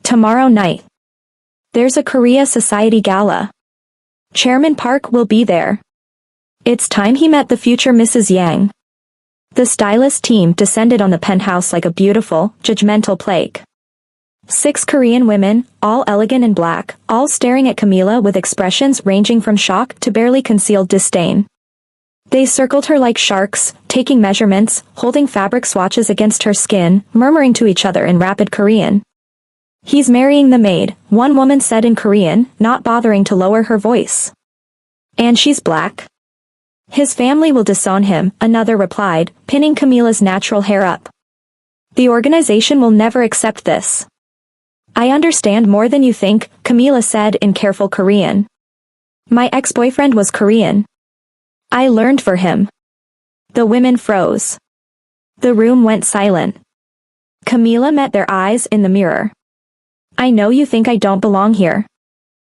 Tomorrow night. There's a Korea Society gala. Chairman Park will be there. It's time he met the future Mrs. Yang. The stylist team descended on the penthouse like a beautiful, judgmental plague. 6 Korean women, all elegant in black, all staring at Camila with expressions ranging from shock to barely concealed disdain. They circled her like sharks, taking measurements, holding fabric swatches against her skin, murmuring to each other in rapid Korean. He's marrying the maid, one woman said in Korean, not bothering to lower her voice. And she's black. His family will disown him, another replied, pinning Camila's natural hair up. The organization will never accept this. I understand more than you think, Camila said in careful Korean. My ex-boyfriend was Korean. I learned for him. The women froze. The room went silent. Camila met their eyes in the mirror. I know you think I don't belong here.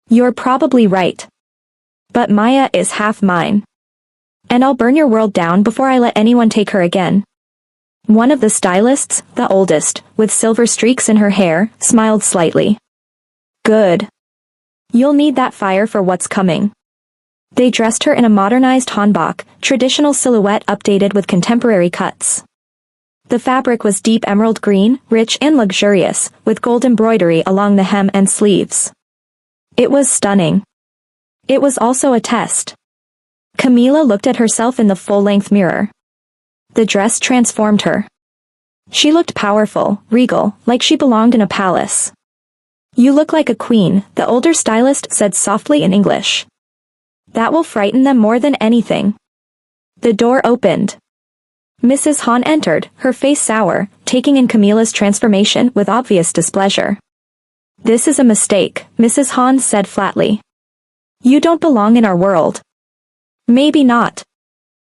You're probably right. But Maya is half mine. And I'll burn your world down before I let anyone take her again. One of the stylists, the oldest, with silver streaks in her hair, smiled slightly. Good. You'll need that fire for what's coming. They dressed her in a modernized hanbok, traditional silhouette updated with contemporary cuts. The fabric was deep emerald green, rich and luxurious, with gold embroidery along the hem and sleeves. It was stunning. It was also a test. Camila looked at herself in the full-length mirror. The dress transformed her. She looked powerful, regal, like she belonged in a palace. You look like a queen, the older stylist said softly in English. That will frighten them more than anything. The door opened. Mrs. Han entered, her face sour, taking in Camila's transformation with obvious displeasure. This is a mistake, Mrs. Han said flatly. You don't belong in our world. Maybe not.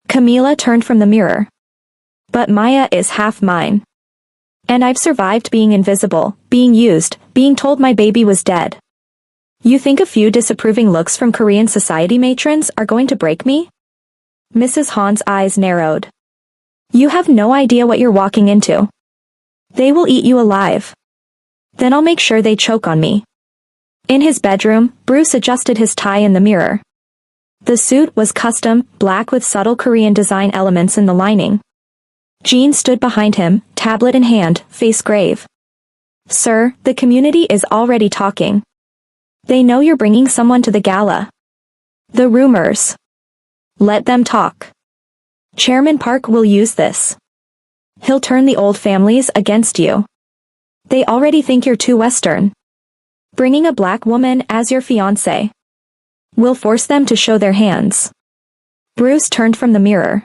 Camila turned from the mirror. But Maya is half mine. And I've survived being invisible, being used, being told my baby was dead. You think a few disapproving looks from Korean society matrons are going to break me? Mrs. Han's eyes narrowed. You have no idea what you're walking into. They will eat you alive. Then I'll make sure they choke on me. In his bedroom, Bruce adjusted his tie in the mirror. The suit was custom, black with subtle Korean design elements in the lining. Jean stood behind him, tablet in hand, face grave. Sir, the community is already talking. They know you're bringing someone to the gala. The rumors. Let them talk. Chairman Park will use this. He'll turn the old families against you. They already think you're too Western. Bringing a black woman as your fiancé will force them to show their hands. Bruce turned from the mirror.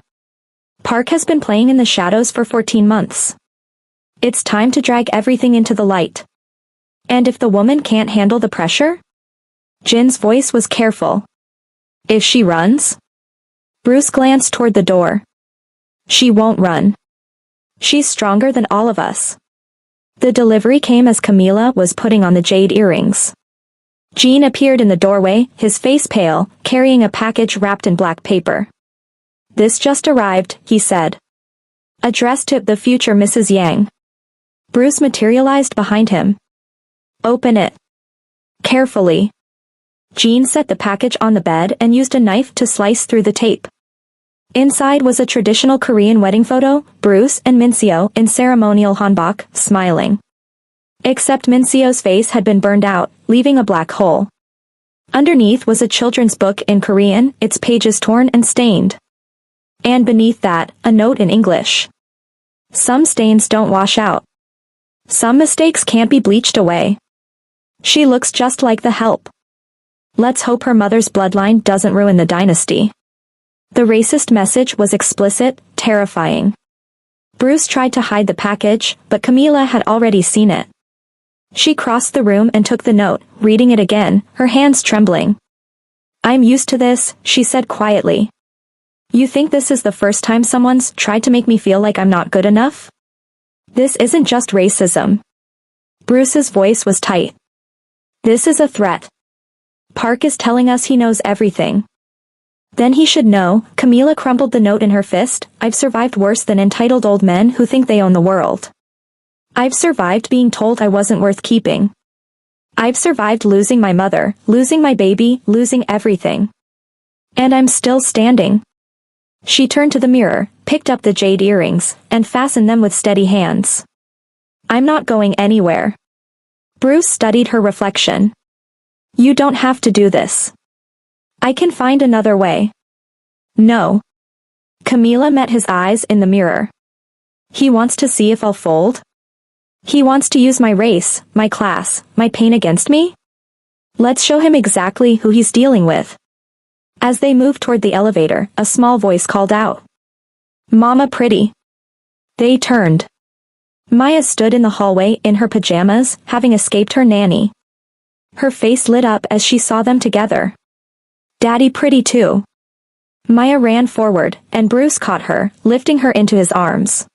Park has been playing in the shadows for 14 months. It's time to drag everything into the light. And if the woman can't handle the pressure? Jin's voice was careful. If she runs? Bruce glanced toward the door. She won't run. She's stronger than all of us. The delivery came as Camila was putting on the jade earrings. Jean appeared in the doorway, his face pale, carrying a package wrapped in black paper. "This just arrived," he said. "Addressed to the future Mrs. Yang." Bruce materialized behind him. "Open it. Carefully." Jean set the package on the bed and used a knife to slice through the tape. Inside was a traditional Korean wedding photo, Bruce and Mincio in ceremonial hanbok, smiling. Except Mincio's face had been burned out, leaving a black hole. Underneath was a children's book in Korean, its pages torn and stained. And beneath that, a note in English. "Some stains don't wash out. Some mistakes can't be bleached away. She looks just like the help. Let's hope her mother's bloodline doesn't ruin the dynasty." The racist message was explicit, terrifying. Bruce tried to hide the package, but Camila had already seen it. She crossed the room and took the note, reading it again, her hands trembling. "I'm used to this," she said quietly. "You think this is the first time someone's tried to make me feel like I'm not good enough? This isn't just racism." Bruce's voice was tight. "This is a threat. Park is telling us he knows everything. Then he should know." Camila crumpled the note in her fist. "I've survived worse than entitled old men who think they own the world. I've survived being told I wasn't worth keeping. I've survived losing my mother, losing my baby, losing everything. And I'm still standing." She turned to the mirror, picked up the jade earrings, and fastened them with steady hands. "I'm not going anywhere." Bruce studied her reflection. "You don't have to do this. I can find another way." "No." Camila met his eyes in the mirror. "He wants to see if I'll fold? He wants to use my race, my class, my pain against me? Let's show him exactly who he's dealing with." As they moved toward the elevator, a small voice called out, "Mama Pretty." They turned. Maya stood in the hallway in her pajamas, having escaped her nanny. Her face lit up as she saw them together. "Daddy Pretty too." Maya ran forward, and Bruce caught her, lifting her into his arms.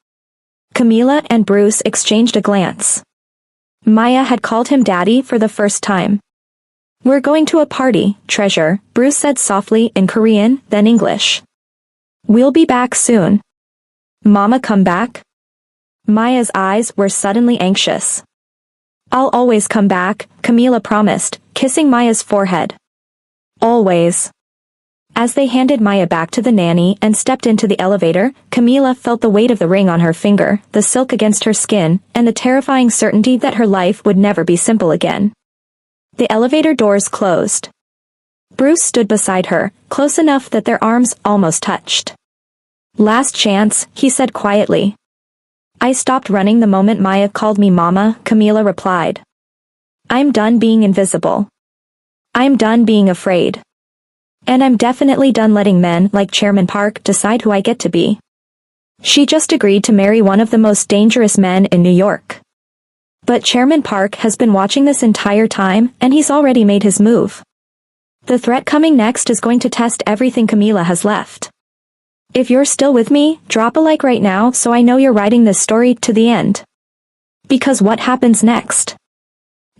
Camila and Bruce exchanged a glance. Maya had called him Daddy for the first time. "We're going to a party, treasure," Bruce said softly in Korean, then English. "We'll be back soon." "Mama come back?" Maya's eyes were suddenly anxious. "I'll always come back," Camila promised, kissing Maya's forehead. "Always." As they handed Maya back to the nanny and stepped into the elevator, Camila felt the weight of the ring on her finger, the silk against her skin, and the terrifying certainty that her life would never be simple again. The elevator doors closed. Bruce stood beside her, close enough that their arms almost touched. "Last chance," he said quietly. "I stopped running the moment Maya called me Mama," Camila replied. "I'm done being invisible. I'm done being afraid. And I'm definitely done letting men like Chairman Park decide who I get to be." She just agreed to marry one of the most dangerous men in New York. But Chairman Park has been watching this entire time, and he's already made his move. The threat coming next is going to test everything Camila has left. If you're still with me, drop a like right now so I know you're writing this story to the end. Because what happens next?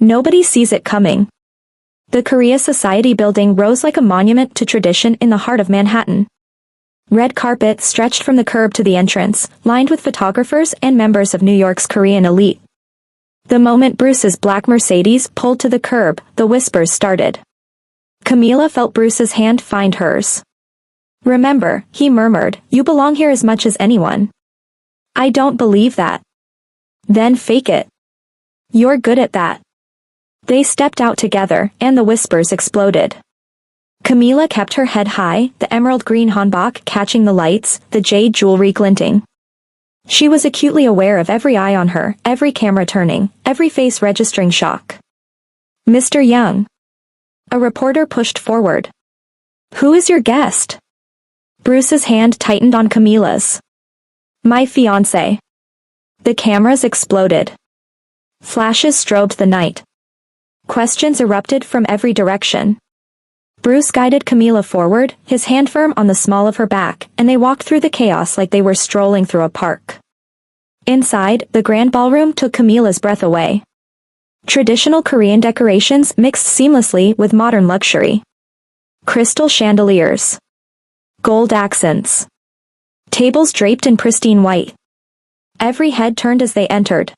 Nobody sees it coming. The Korea Society building rose like a monument to tradition in the heart of Manhattan. Red carpet stretched from the curb to the entrance, lined with photographers and members of New York's Korean elite. The moment Bruce's black Mercedes pulled to the curb, the whispers started. Camila felt Bruce's hand find hers. "Remember," he murmured, "you belong here as much as anyone." "I don't believe that." "Then fake it. You're good at that." They stepped out together, and the whispers exploded. Camila kept her head high, the emerald green hanbok catching the lights, the jade jewelry glinting. She was acutely aware of every eye on her, every camera turning, every face registering shock. "Mr. Young." A reporter pushed forward. "Who is your guest?" Bruce's hand tightened on Camila's. "My fiancé." The cameras exploded. Flashes strobed the night. Questions erupted from every direction. Bruce guided Camila forward, his hand firm on the small of her back, and they walked through the chaos like they were strolling through a park. Inside, the grand ballroom took Camila's breath away. Traditional Korean decorations mixed seamlessly with modern luxury. Crystal chandeliers. Gold accents. Tables draped in pristine white. Every head turned as they entered.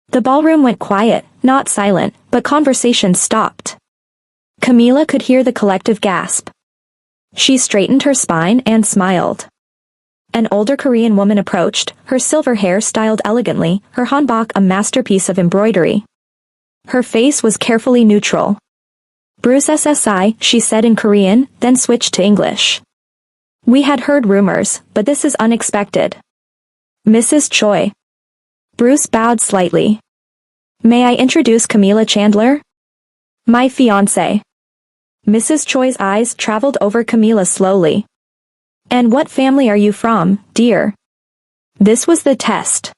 The ballroom went quiet, not silent, but conversation stopped. Camila could hear the collective gasp. She straightened her spine and smiled. An older Korean woman approached, her silver hair styled elegantly, her hanbok a masterpiece of embroidery. Her face was carefully neutral. Bruce SSI, she said in Korean, then switched to English. We had heard rumors, but this is unexpected. Mrs. Choi. Bruce bowed slightly. May I introduce Camila Chandler? My fiancé. Mrs. Choi's eyes traveled over Camila slowly. And what family are you from, dear? This was the test.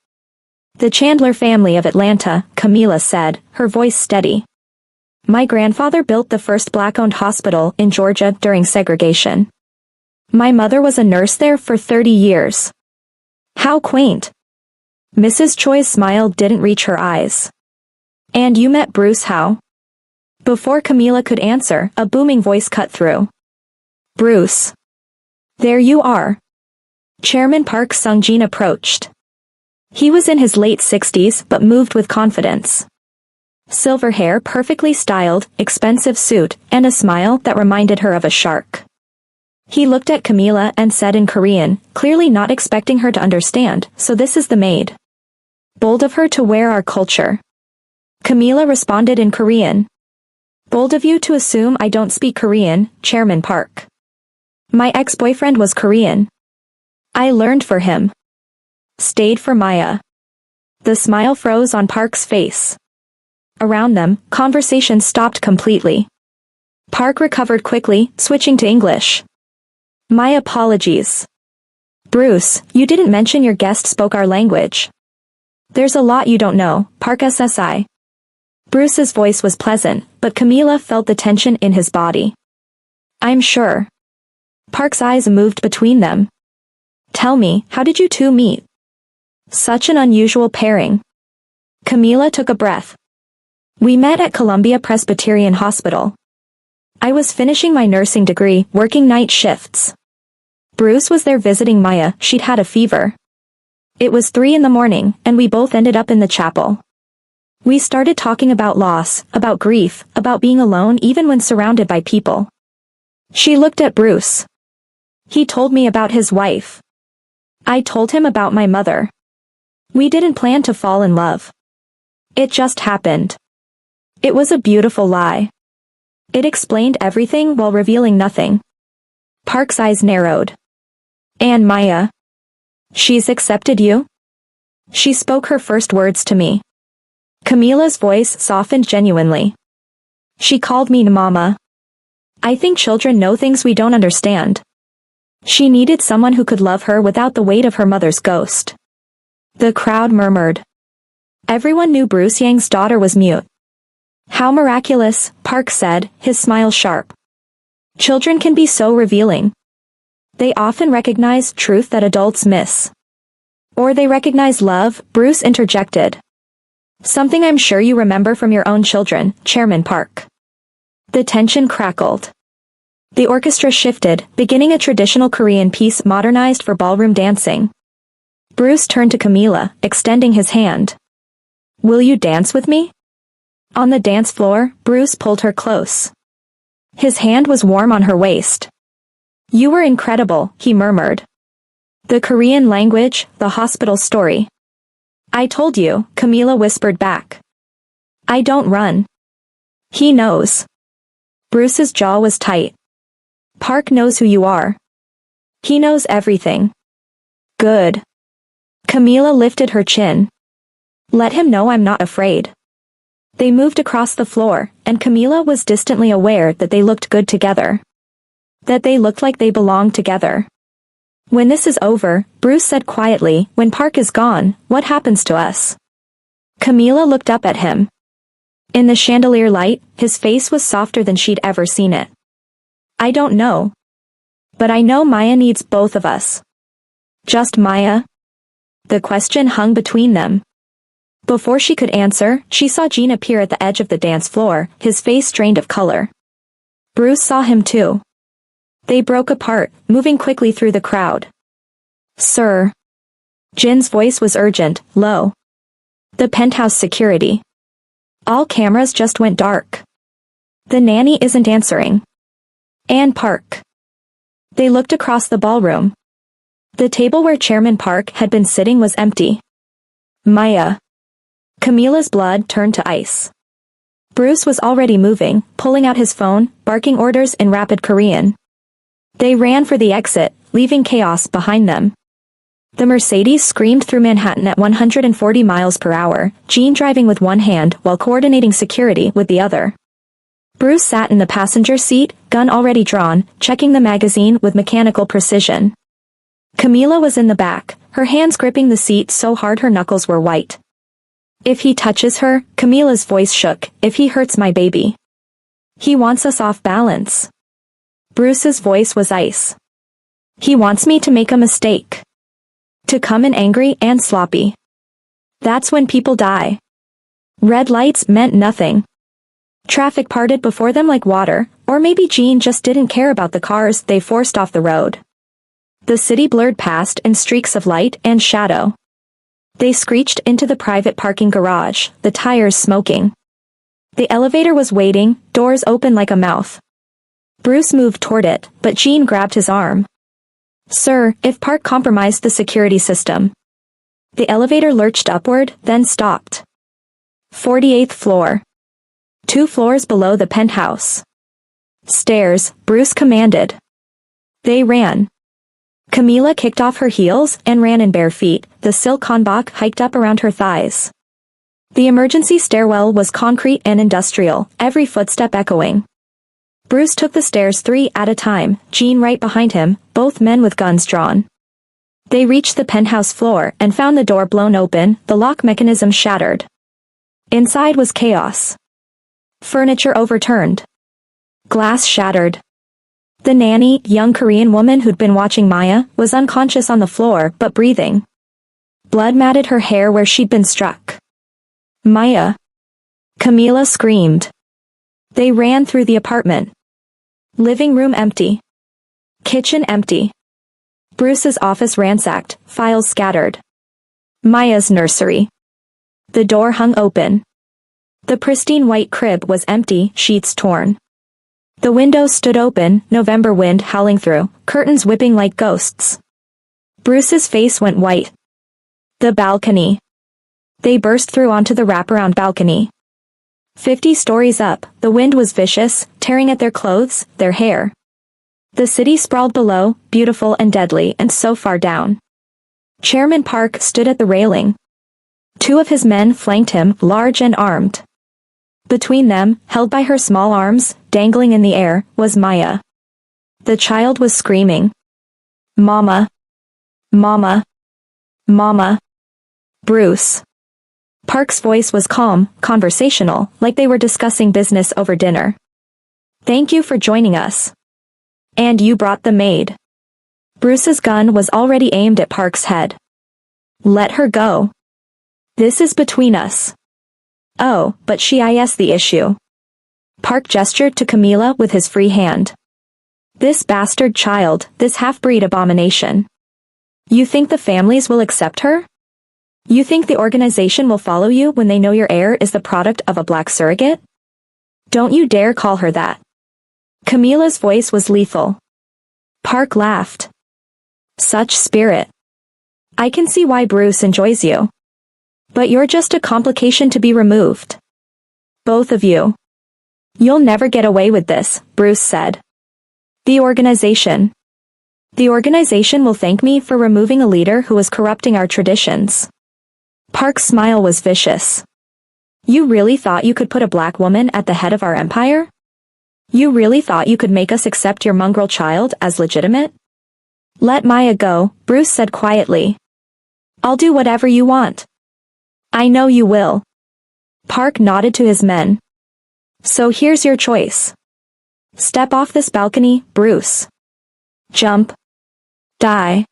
The Chandler family of Atlanta, Camila said, her voice steady. My grandfather built the first black-owned hospital in Georgia during segregation. My mother was a nurse there for 30 years. How quaint. Mrs. Choi's smile didn't reach her eyes. And you met Bruce how? Before Camila could answer, a booming voice cut through. Bruce. There you are. Chairman Park Sung-jin approached. He was in his late 60s but moved with confidence. Silver hair perfectly styled, expensive suit, and a smile that reminded her of a shark. He looked at Camila and said in Korean, clearly not expecting her to understand, so this is the maid. Bold of her to wear our culture. Camila responded in Korean. Bold of you to assume I don't speak Korean, Chairman Park. My ex-boyfriend was Korean. I learned for him. Stayed for Maya. The smile froze on Park's face. Around them, conversation stopped completely. Park recovered quickly, switching to English. My apologies. Bruce, you didn't mention your guest spoke our language. There's a lot you don't know, Park SSI. Bruce's voice was pleasant, but Camila felt the tension in his body. I'm sure. Park's eyes moved between them. Tell me, how did you two meet? Such an unusual pairing. Camila took a breath. We met at Columbia Presbyterian Hospital. I was finishing my nursing degree, working night shifts. Bruce was there visiting Maya, she'd had a fever. It was 3 a.m, and we both ended up in the chapel. We started talking about loss, about grief, about being alone even when surrounded by people. She looked at Bruce. He told me about his wife. I told him about my mother. We didn't plan to fall in love. It just happened. It was a beautiful lie. It explained everything while revealing nothing. Park's eyes narrowed. And Maya? She's accepted you? She spoke her first words to me. Camila's voice softened genuinely. She called me Mama. I think children know things we don't understand. She needed someone who could love her without the weight of her mother's ghost. The crowd murmured. Everyone knew Bruce Yang's daughter was mute. How miraculous, Park said, his smile sharp. Children can be so revealing. They often recognize truth that adults miss. Or they recognize love, Bruce interjected. Something I'm sure you remember from your own children, Chairman Park. The tension crackled. The orchestra shifted, beginning a traditional Korean piece modernized for ballroom dancing. Bruce turned to Camila, extending his hand. Will you dance with me? On the dance floor, Bruce pulled her close. His hand was warm on her waist. You were incredible, he murmured. The Korean language, the hospital story. I told you, Camila whispered back. I don't run. He knows. Bruce's jaw was tight. Park knows who you are. He knows everything. Good. Camila lifted her chin. Let him know I'm not afraid. They moved across the floor, and Camila was distantly aware that they looked good together. That they looked like they belonged together. When this is over, Bruce said quietly, when Park is gone, what happens to us? Camila looked up at him. In the chandelier light, his face was softer than she'd ever seen it. I don't know. But I know Maya needs both of us. Just Maya? The question hung between them. Before she could answer, she saw Gene appear at the edge of the dance floor, his face drained of color. Bruce saw him too. They broke apart, moving quickly through the crowd. "Sir." Jin's voice was urgent, low. "The penthouse security. All cameras just went dark. The nanny isn't answering. And Park." They looked across the ballroom. The table where Chairman Park had been sitting was empty. Maya. Camila's blood turned to ice. Bruce was already moving, pulling out his phone, barking orders in rapid Korean. They ran for the exit, leaving chaos behind them. The Mercedes screamed through Manhattan at 140 miles per hour, Gene driving with one hand while coordinating security with the other. Bruce sat in the passenger seat, gun already drawn, checking the magazine with mechanical precision. Camila was in the back, her hands gripping the seat so hard her knuckles were white. "If he touches her," Camila's voice shook, "if he hurts my baby. He wants us off balance." Bruce's voice was ice. "He wants me to make a mistake. To come in angry and sloppy. That's when people die." Red lights meant nothing. Traffic parted before them like water, or maybe Gene just didn't care about the cars they forced off the road. The city blurred past in streaks of light and shadow. They screeched into the private parking garage, the tires smoking. The elevator was waiting, doors open like a mouth. Bruce moved toward it, but Gene grabbed his arm. "Sir, if Park compromised the security system." The elevator lurched upward, then stopped. 48th floor. 2 floors below the penthouse. "Stairs," Bruce commanded. They ran. Camila kicked off her heels and ran in bare feet, the silk hanbok hiked up around her thighs. The emergency stairwell was concrete and industrial, every footstep echoing. Bruce took the stairs 3 at a time, Gene right behind him, both men with guns drawn. They reached the penthouse floor and found the door blown open, the lock mechanism shattered. Inside was chaos. Furniture overturned. Glass shattered. The nanny, young Korean woman who'd been watching Maya, was unconscious on the floor but breathing. Blood matted her hair where she'd been struck. "Maya!" Camila screamed. They ran through the apartment. Living room empty. Kitchen empty. Bruce's office ransacked, files scattered. Maya's nursery. The door hung open. The pristine white crib was empty, sheets torn. The window stood open, November wind howling through, curtains whipping like ghosts. Bruce's face went white. The balcony. They burst through onto the wraparound balcony. 50 stories up, the wind was vicious, tearing at their clothes, their hair. The city sprawled below, beautiful and deadly and so far down. Chairman Park stood at the railing. 2 of his men flanked him, large and armed. Between them, held by her small arms, dangling in the air, was Maya. The child was screaming. "Mama! Mama! Mama!" Bruce. Park's voice was calm, conversational, like they were discussing business over dinner. "Thank you for joining us. And you brought the maid." Bruce's gun was already aimed at Park's head. "Let her go. This is between us." "Oh, but she is the issue." Park gestured to Camila with his free hand. "This bastard child, this half-breed abomination. You think the families will accept her? You think the organization will follow you when they know your heir is the product of a black surrogate? Don't you dare call her that." Camila's voice was lethal. Park laughed. "Such spirit. I can see why Bruce enjoys you. But you're just a complication to be removed. Both of you. You'll never get away with this," Bruce said. "The organization. The organization will thank me for removing a leader who was corrupting our traditions." Park's smile was vicious. "You really thought you could put a black woman at the head of our empire? You really thought you could make us accept your mongrel child as legitimate?" "Let Maya go," Bruce said quietly. "I'll do whatever you want." "I know you will." Park nodded to his men. "So here's your choice. Step off this balcony, Bruce. Jump. Die.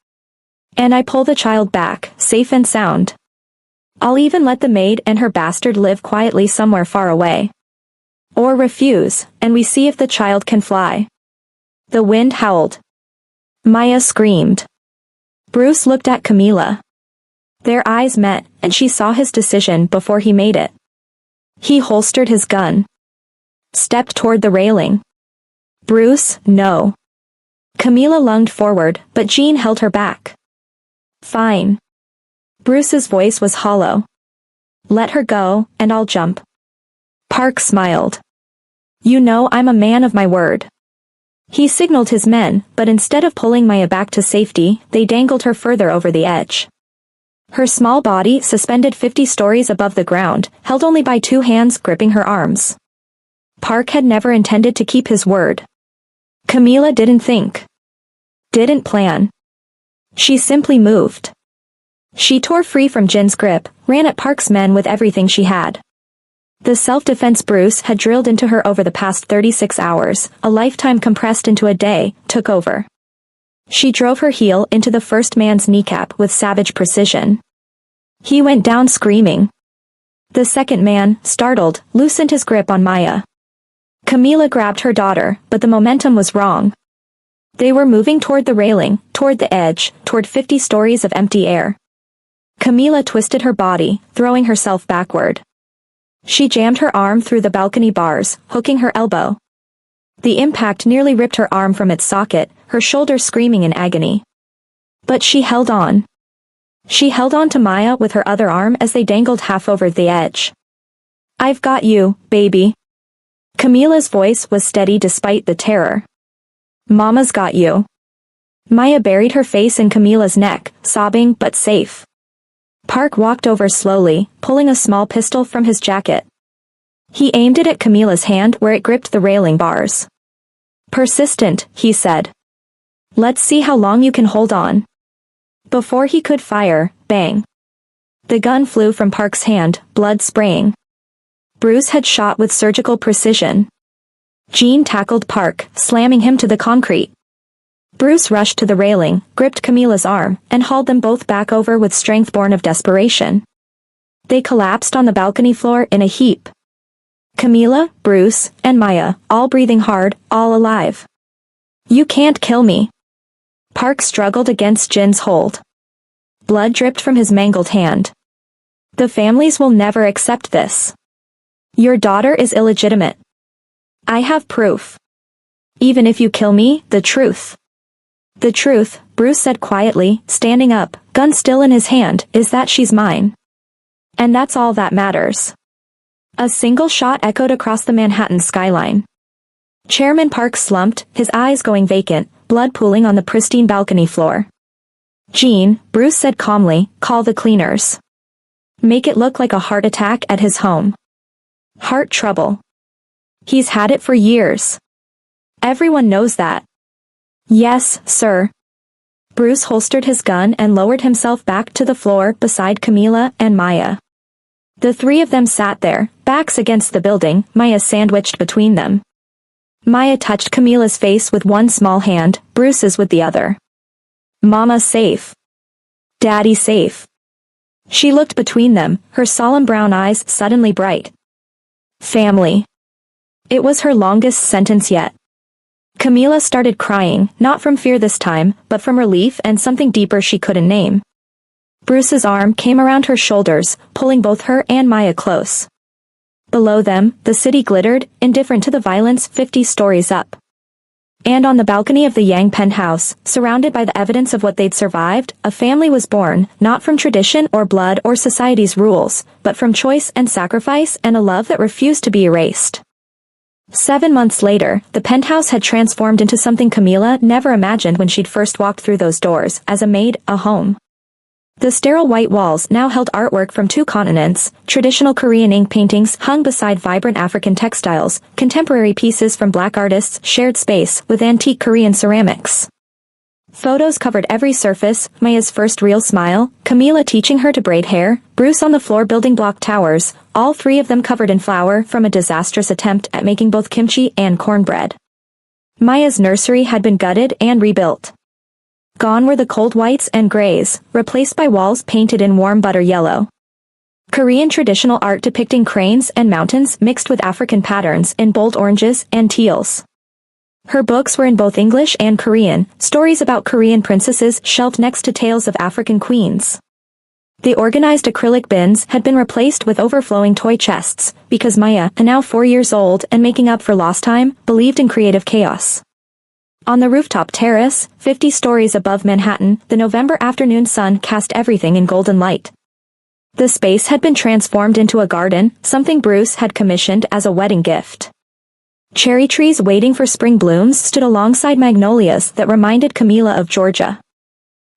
And I pull the child back, safe and sound. I'll even let the maid and her bastard live quietly somewhere far away. Or refuse, and we see if the child can fly. The wind howled. Maya screamed. Bruce looked at Camila. Their eyes met, and she saw his decision before he made it. He holstered his gun. Stepped toward the railing. Bruce, no. Camila lunged forward, but Jean held her back. Fine. Bruce's voice was hollow. Let her go, and I'll jump. Park smiled. You know I'm a man of my word. He signaled his men, but instead of pulling Maya back to safety, they dangled her further over the edge. Her small body suspended 50 stories above the ground, held only by 2 hands gripping her arms. Park had never intended to keep his word. Camila didn't think. Didn't plan. She simply moved. She tore free from Jin's grip, ran at Park's men with everything she had. The self-defense Bruce had drilled into her over the past 36 hours, a lifetime compressed into a day, took over. She drove her heel into the first man's kneecap with savage precision. He went down screaming. The second man, startled, loosened his grip on Maya. Camila grabbed her daughter, but the momentum was wrong. They were moving toward the railing, toward the edge, toward 50 stories of empty air. Camila twisted her body, throwing herself backward. She jammed her arm through the balcony bars, hooking her elbow. The impact nearly ripped her arm from its socket, her shoulder screaming in agony. But she held on. She held on to Maya with her other arm as they dangled half over the edge. I've got you, baby. Camila's voice was steady despite the terror. Mama's got you. Maya buried her face in Camila's neck, sobbing but safe. Park walked over slowly, pulling a small pistol from his jacket. He aimed it at Camila's hand where it gripped the railing bars. Persistent, he said. Let's see how long you can hold on. Before he could fire, bang. The gun flew from Park's hand, blood spraying. Bruce had shot with surgical precision. Jean tackled Park, slamming him to the concrete. Bruce rushed to the railing, gripped Camila's arm, and hauled them both back over with strength born of desperation. They collapsed on the balcony floor in a heap. Camila, Bruce, and Maya, all breathing hard, all alive. You can't kill me. Park struggled against Jin's hold. Blood dripped from his mangled hand. The families will never accept this. Your daughter is illegitimate. I have proof. Even if you kill me, the truth. The truth, Bruce said quietly, standing up, gun still in his hand, is that she's mine. And that's all that matters. A single shot echoed across the Manhattan skyline. Chairman Park slumped, his eyes going vacant, blood pooling on the pristine balcony floor. Jean, Bruce said calmly, call the cleaners. Make it look like a heart attack at his home. Heart trouble. He's had it for years. Everyone knows that. Yes, sir. Bruce holstered his gun and lowered himself back to the floor beside Camila and Maya. The 3 of them sat there, backs against the building, Maya sandwiched between them. Maya touched Camila's face with one small hand, Bruce's with the other. Mama safe. Daddy safe. She looked between them, her solemn brown eyes suddenly bright. Family. It was her longest sentence yet. Camila started crying, not from fear this time, but from relief and something deeper she couldn't name. Bruce's arm came around her shoulders, pulling both her and Maya close. Below them, the city glittered, indifferent to the violence 50 stories up. And on the balcony of the Yang penthouse, surrounded by the evidence of what they'd survived, a family was born, not from tradition or blood or society's rules, but from choice and sacrifice and a love that refused to be erased. 7 months later, the penthouse had transformed into something Camila never imagined when she'd first walked through those doors, as a maid, a home. The sterile white walls now held artwork from 2 continents, traditional Korean ink paintings hung beside vibrant African textiles, contemporary pieces from Black artists shared space with antique Korean ceramics. Photos covered every surface, Maya's first real smile, Camila teaching her to braid hair, Bruce on the floor building block towers, all 3 of them covered in flour from a disastrous attempt at making both kimchi and cornbread. Maya's nursery had been gutted and rebuilt. Gone were the cold whites and grays, replaced by walls painted in warm butter yellow. Korean traditional art depicting cranes and mountains mixed with African patterns in bold oranges and teals. Her books were in both English and Korean, stories about Korean princesses shelved next to tales of African queens. The organized acrylic bins had been replaced with overflowing toy chests, because Maya, now 4 years old and making up for lost time, believed in creative chaos. On the rooftop terrace, 50 stories above Manhattan, the November afternoon sun cast everything in golden light. The space had been transformed into a garden, something Bruce had commissioned as a wedding gift. Cherry trees waiting for spring blooms stood alongside magnolias that reminded Camila of Georgia.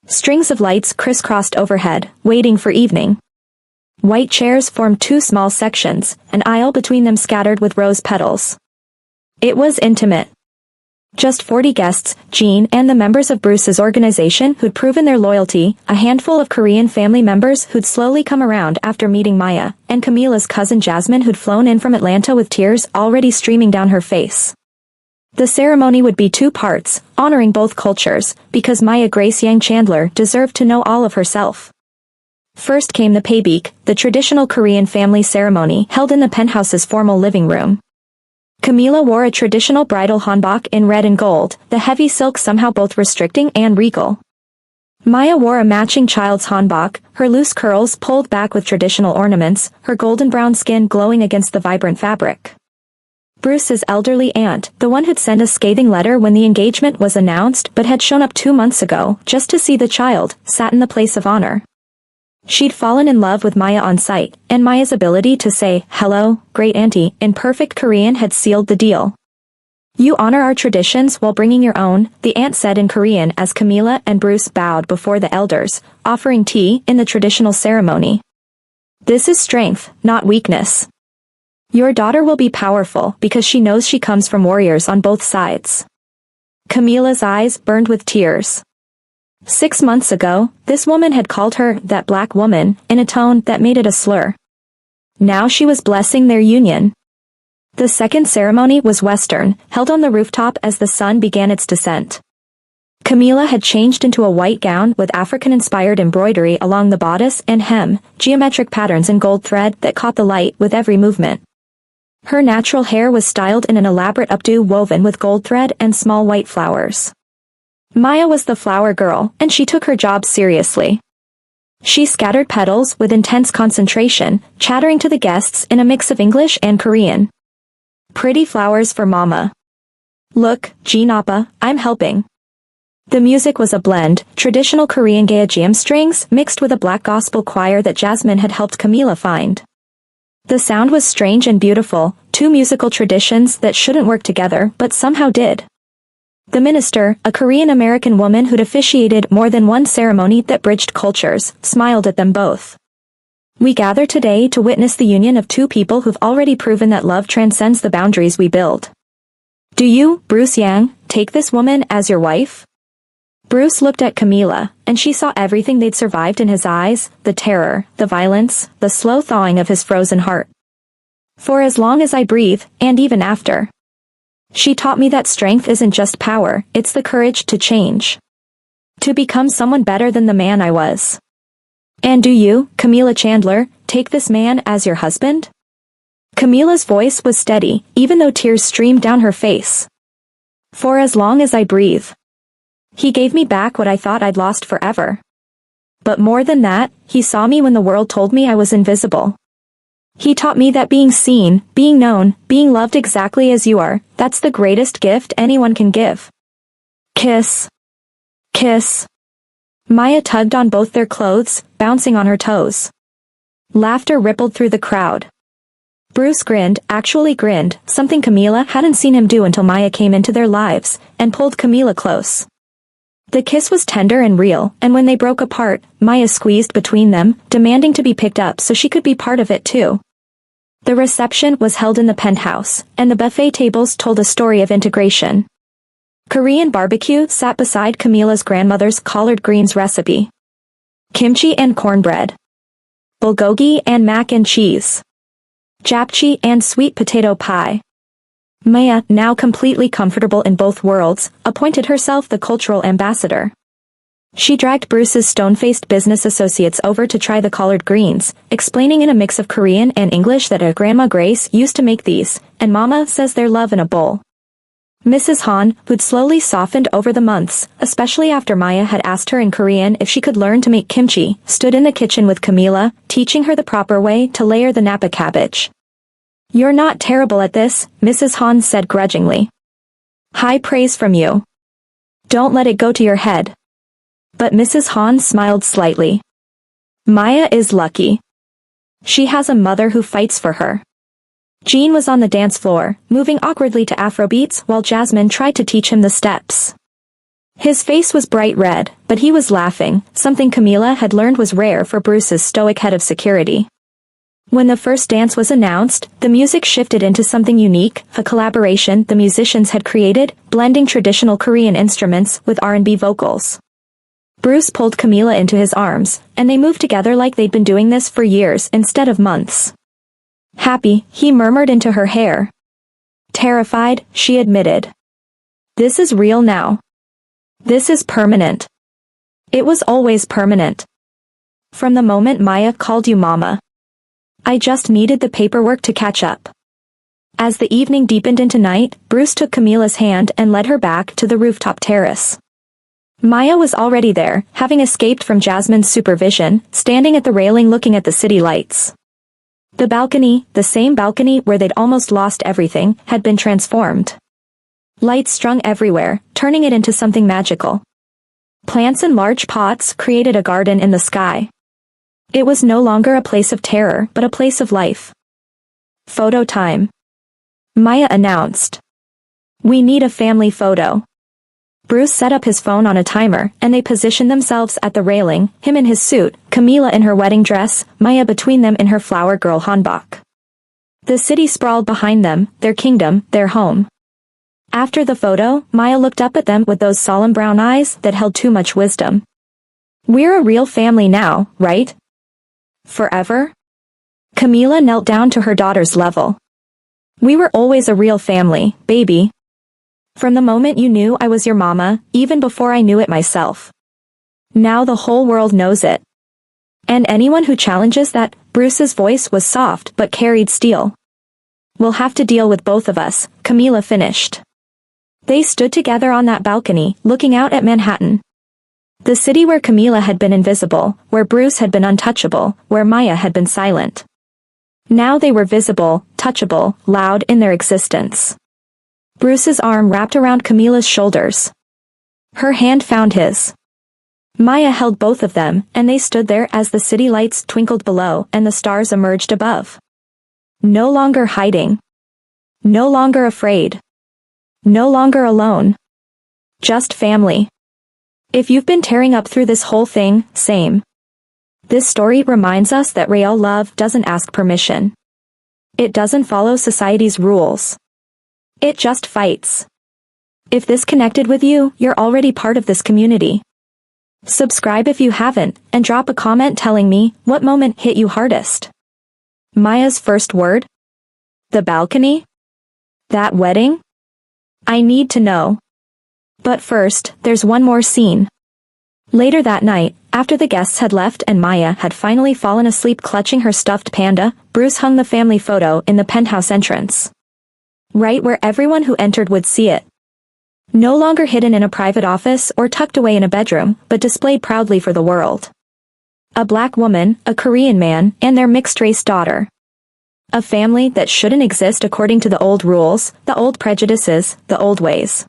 Strings of lights crisscrossed overhead, waiting for evening. White chairs formed 2 small sections, an aisle between them scattered with rose petals. It was intimate. Just 40 guests, Jean and the members of Bruce's organization who'd proven their loyalty, a handful of Korean family members who'd slowly come around after meeting Maya, and Camila's cousin Jasmine who'd flown in from Atlanta with tears already streaming down her face. The ceremony would be 2 parts, honoring both cultures, because Maya Grace Yang Chandler deserved to know all of herself. First came the paebik, the traditional Korean family ceremony held in the penthouse's formal living room. Camila wore a traditional bridal hanbok in red and gold, the heavy silk somehow both restricting and regal. Maya wore a matching child's hanbok, her loose curls pulled back with traditional ornaments, her golden brown skin glowing against the vibrant fabric. Bruce's elderly aunt, the one who'd sent a scathing letter when the engagement was announced but had shown up 2 months ago, just to see the child, sat in the place of honor. She'd fallen in love with Maya on sight, and Maya's ability to say, "Hello, great auntie," in perfect Korean had sealed the deal. "You honor our traditions while bringing your own," the aunt said in Korean as Camila and Bruce bowed before the elders, offering tea in the traditional ceremony. "This is strength, not weakness. Your daughter will be powerful because she knows she comes from warriors on both sides." Camila's eyes burned with tears. 6 months ago, this woman had called her that black woman in a tone that made it a slur. Now she was blessing their union. The second ceremony was Western, held on the rooftop as the sun began its descent. Camila had changed into a white gown with African-inspired embroidery along the bodice and hem, geometric patterns in gold thread that caught the light with every movement. Her natural hair was styled in an elaborate updo woven with gold thread and small white flowers. Maya was the flower girl, and she took her job seriously. She scattered petals with intense concentration, chattering to the guests in a mix of English and Korean. "Pretty flowers for Mama. Look, Jean Appa, I'm helping." The music was a blend, traditional Korean geum strings mixed with a black gospel choir that Jasmine had helped Camila find. The sound was strange and beautiful, 2 musical traditions that shouldn't work together but somehow did. The minister, a Korean-American woman who'd officiated more than one ceremony that bridged cultures, smiled at them both. "We gather today to witness the union of 2 people who've already proven that love transcends the boundaries we build. Do you, Bruce Yang, take this woman as your wife?" Bruce looked at Camila, and she saw everything they'd survived in his eyes, the terror, the violence, the slow thawing of his frozen heart. "For as long as I breathe, and even after. She taught me that strength isn't just power, it's the courage to change. To become someone better than the man I was." "And do you, Camila Chandler, take this man as your husband?" Camila's voice was steady, even though tears streamed down her face. "For as long as I breathe. He gave me back what I thought I'd lost forever. But more than that, he saw me when the world told me I was invisible. He taught me that being seen, being known, being loved exactly as you are, that's the greatest gift anyone can give." "Kiss. Kiss." Maya tugged on both their clothes, bouncing on her toes. Laughter rippled through the crowd. Bruce grinned, actually grinned, something Camila hadn't seen him do until Maya came into their lives, and pulled Camila close. The kiss was tender and real, and when they broke apart, Maya squeezed between them, demanding to be picked up so she could be part of it too. The reception was held in the penthouse, and the buffet tables told a story of integration. Korean barbecue sat beside Camila's grandmother's collard greens recipe. Kimchi and cornbread. Bulgogi and mac and cheese. Japchae and sweet potato pie. Maya, now completely comfortable in both worlds, appointed herself the cultural ambassador. She dragged Bruce's stone-faced business associates over to try the collard greens, explaining in a mix of Korean and English that her Grandma Grace used to make these, and Mama says they're love in a bowl. Mrs. Han, who'd slowly softened over the months, especially after Maya had asked her in Korean if she could learn to make kimchi, stood in the kitchen with Camila, teaching her the proper way to layer the Napa cabbage. "You're not terrible at this," Mrs. Han said grudgingly. "High praise from you. Don't let it go to your head." But Mrs. Han smiled slightly. "Maya is lucky. She has a mother who fights for her." Jean was on the dance floor, moving awkwardly to Afrobeats while Jasmine tried to teach him the steps. His face was bright red, but he was laughing, something Camila had learned was rare for Bruce's stoic head of security. When the first dance was announced, the music shifted into something unique, a collaboration the musicians had created, blending traditional Korean instruments with R&B vocals. Bruce pulled Camila into his arms, and they moved together like they'd been doing this for years instead of months. "Happy," he murmured into her hair. "Terrified," she admitted. "This is real now. This is permanent. It was always permanent. From the moment Maya called you Mama. I just needed the paperwork to catch up." As the evening deepened into night, Bruce took Camila's hand and led her back to the rooftop terrace. Maya was already there, having escaped from Jasmine's supervision, standing at the railing looking at the city lights. The balcony, the same balcony where they'd almost lost everything, had been transformed. Lights strung everywhere, turning it into something magical. Plants in large pots created a garden in the sky. It was no longer a place of terror but a place of life. "Photo time," Maya announced. "We need a family photo." Bruce set up his phone on a timer, and they positioned themselves at the railing, him in his suit, Camila in her wedding dress, Maya between them in her flower girl hanbok. The city sprawled behind them, their kingdom, their home. After the photo, Maya looked up at them with those solemn brown eyes that held too much wisdom. "We're a real family now, right? Forever?" Camila knelt down to her daughter's level. "We were always a real family, baby. From the moment you knew I was your mama, even before I knew it myself. Now the whole world knows it. And anyone who challenges that," Bruce's voice was soft but carried steel. "Will have to deal with both of us," Camila finished. They stood together on that balcony, looking out at Manhattan. The city where Camila had been invisible, where Bruce had been untouchable, where Maya had been silent. Now they were visible, touchable, loud in their existence. Bruce's arm wrapped around Camila's shoulders. Her hand found his. Maya held both of them, and they stood there as the city lights twinkled below and the stars emerged above. No longer hiding. No longer afraid. No longer alone. Just family. If you've been tearing up through this whole thing, same. This story reminds us that real love doesn't ask permission. It doesn't follow society's rules. It just fights. If this connected with you, you're already part of this community. Subscribe if you haven't, and drop a comment telling me what moment hit you hardest. Maya's first word? The balcony? That wedding? I need to know. But first, there's one more scene. Later that night, after the guests had left and Maya had finally fallen asleep clutching her stuffed panda, Bruce hung the family photo in the penthouse entrance. Right where everyone who entered would see it. No longer hidden in a private office or tucked away in a bedroom, but displayed proudly for the world. A black woman, a Korean man, and their mixed-race daughter. A family that shouldn't exist according to the old rules, the old prejudices, the old ways.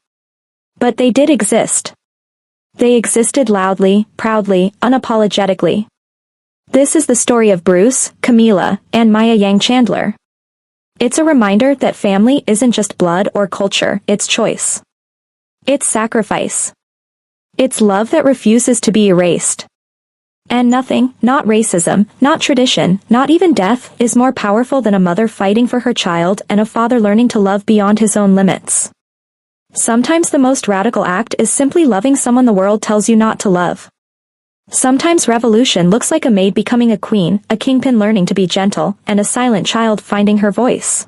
But they did exist. They existed loudly, proudly, unapologetically. This is the story of Bruce, Camila, and Maya Yang Chandler. It's a reminder that family isn't just blood or culture, it's choice. It's sacrifice. It's love that refuses to be erased. And nothing, not racism, not tradition, not even death, is more powerful than a mother fighting for her child and a father learning to love beyond his own limits. Sometimes the most radical act is simply loving someone the world tells you not to love. Sometimes revolution looks like a maid becoming a queen, a kingpin learning to be gentle, and a silent child finding her voice.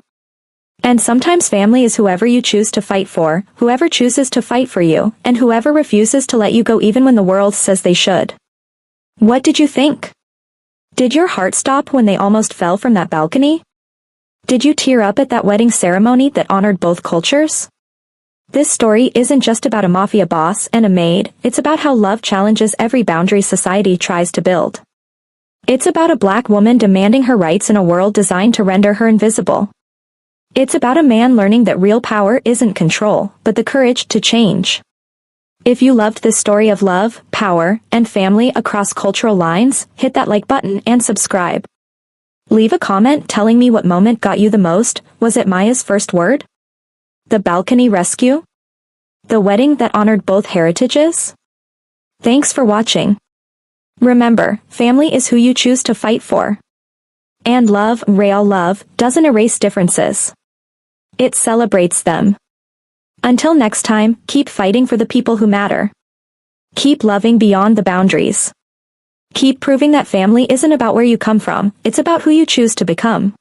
And sometimes family is whoever you choose to fight for, whoever chooses to fight for you, and whoever refuses to let you go even when the world says they should. What did you think? Did your heart stop when they almost fell from that balcony? Did you tear up at that wedding ceremony that honored both cultures? This story isn't just about a mafia boss and a maid, it's about how love challenges every boundary society tries to build. It's about a black woman demanding her rights in a world designed to render her invisible. It's about a man learning that real power isn't control, but the courage to change. If you loved this story of love, power, and family across cultural lines, hit that like button and subscribe. Leave a comment telling me what moment got you the most. Was it Maya's first word? The balcony rescue? The wedding that honored both heritages? Thanks for watching. Remember, family is who you choose to fight for. And love, real love, doesn't erase differences. It celebrates them. Until next time, keep fighting for the people who matter. Keep loving beyond the boundaries. Keep proving that family isn't about where you come from, it's about who you choose to become.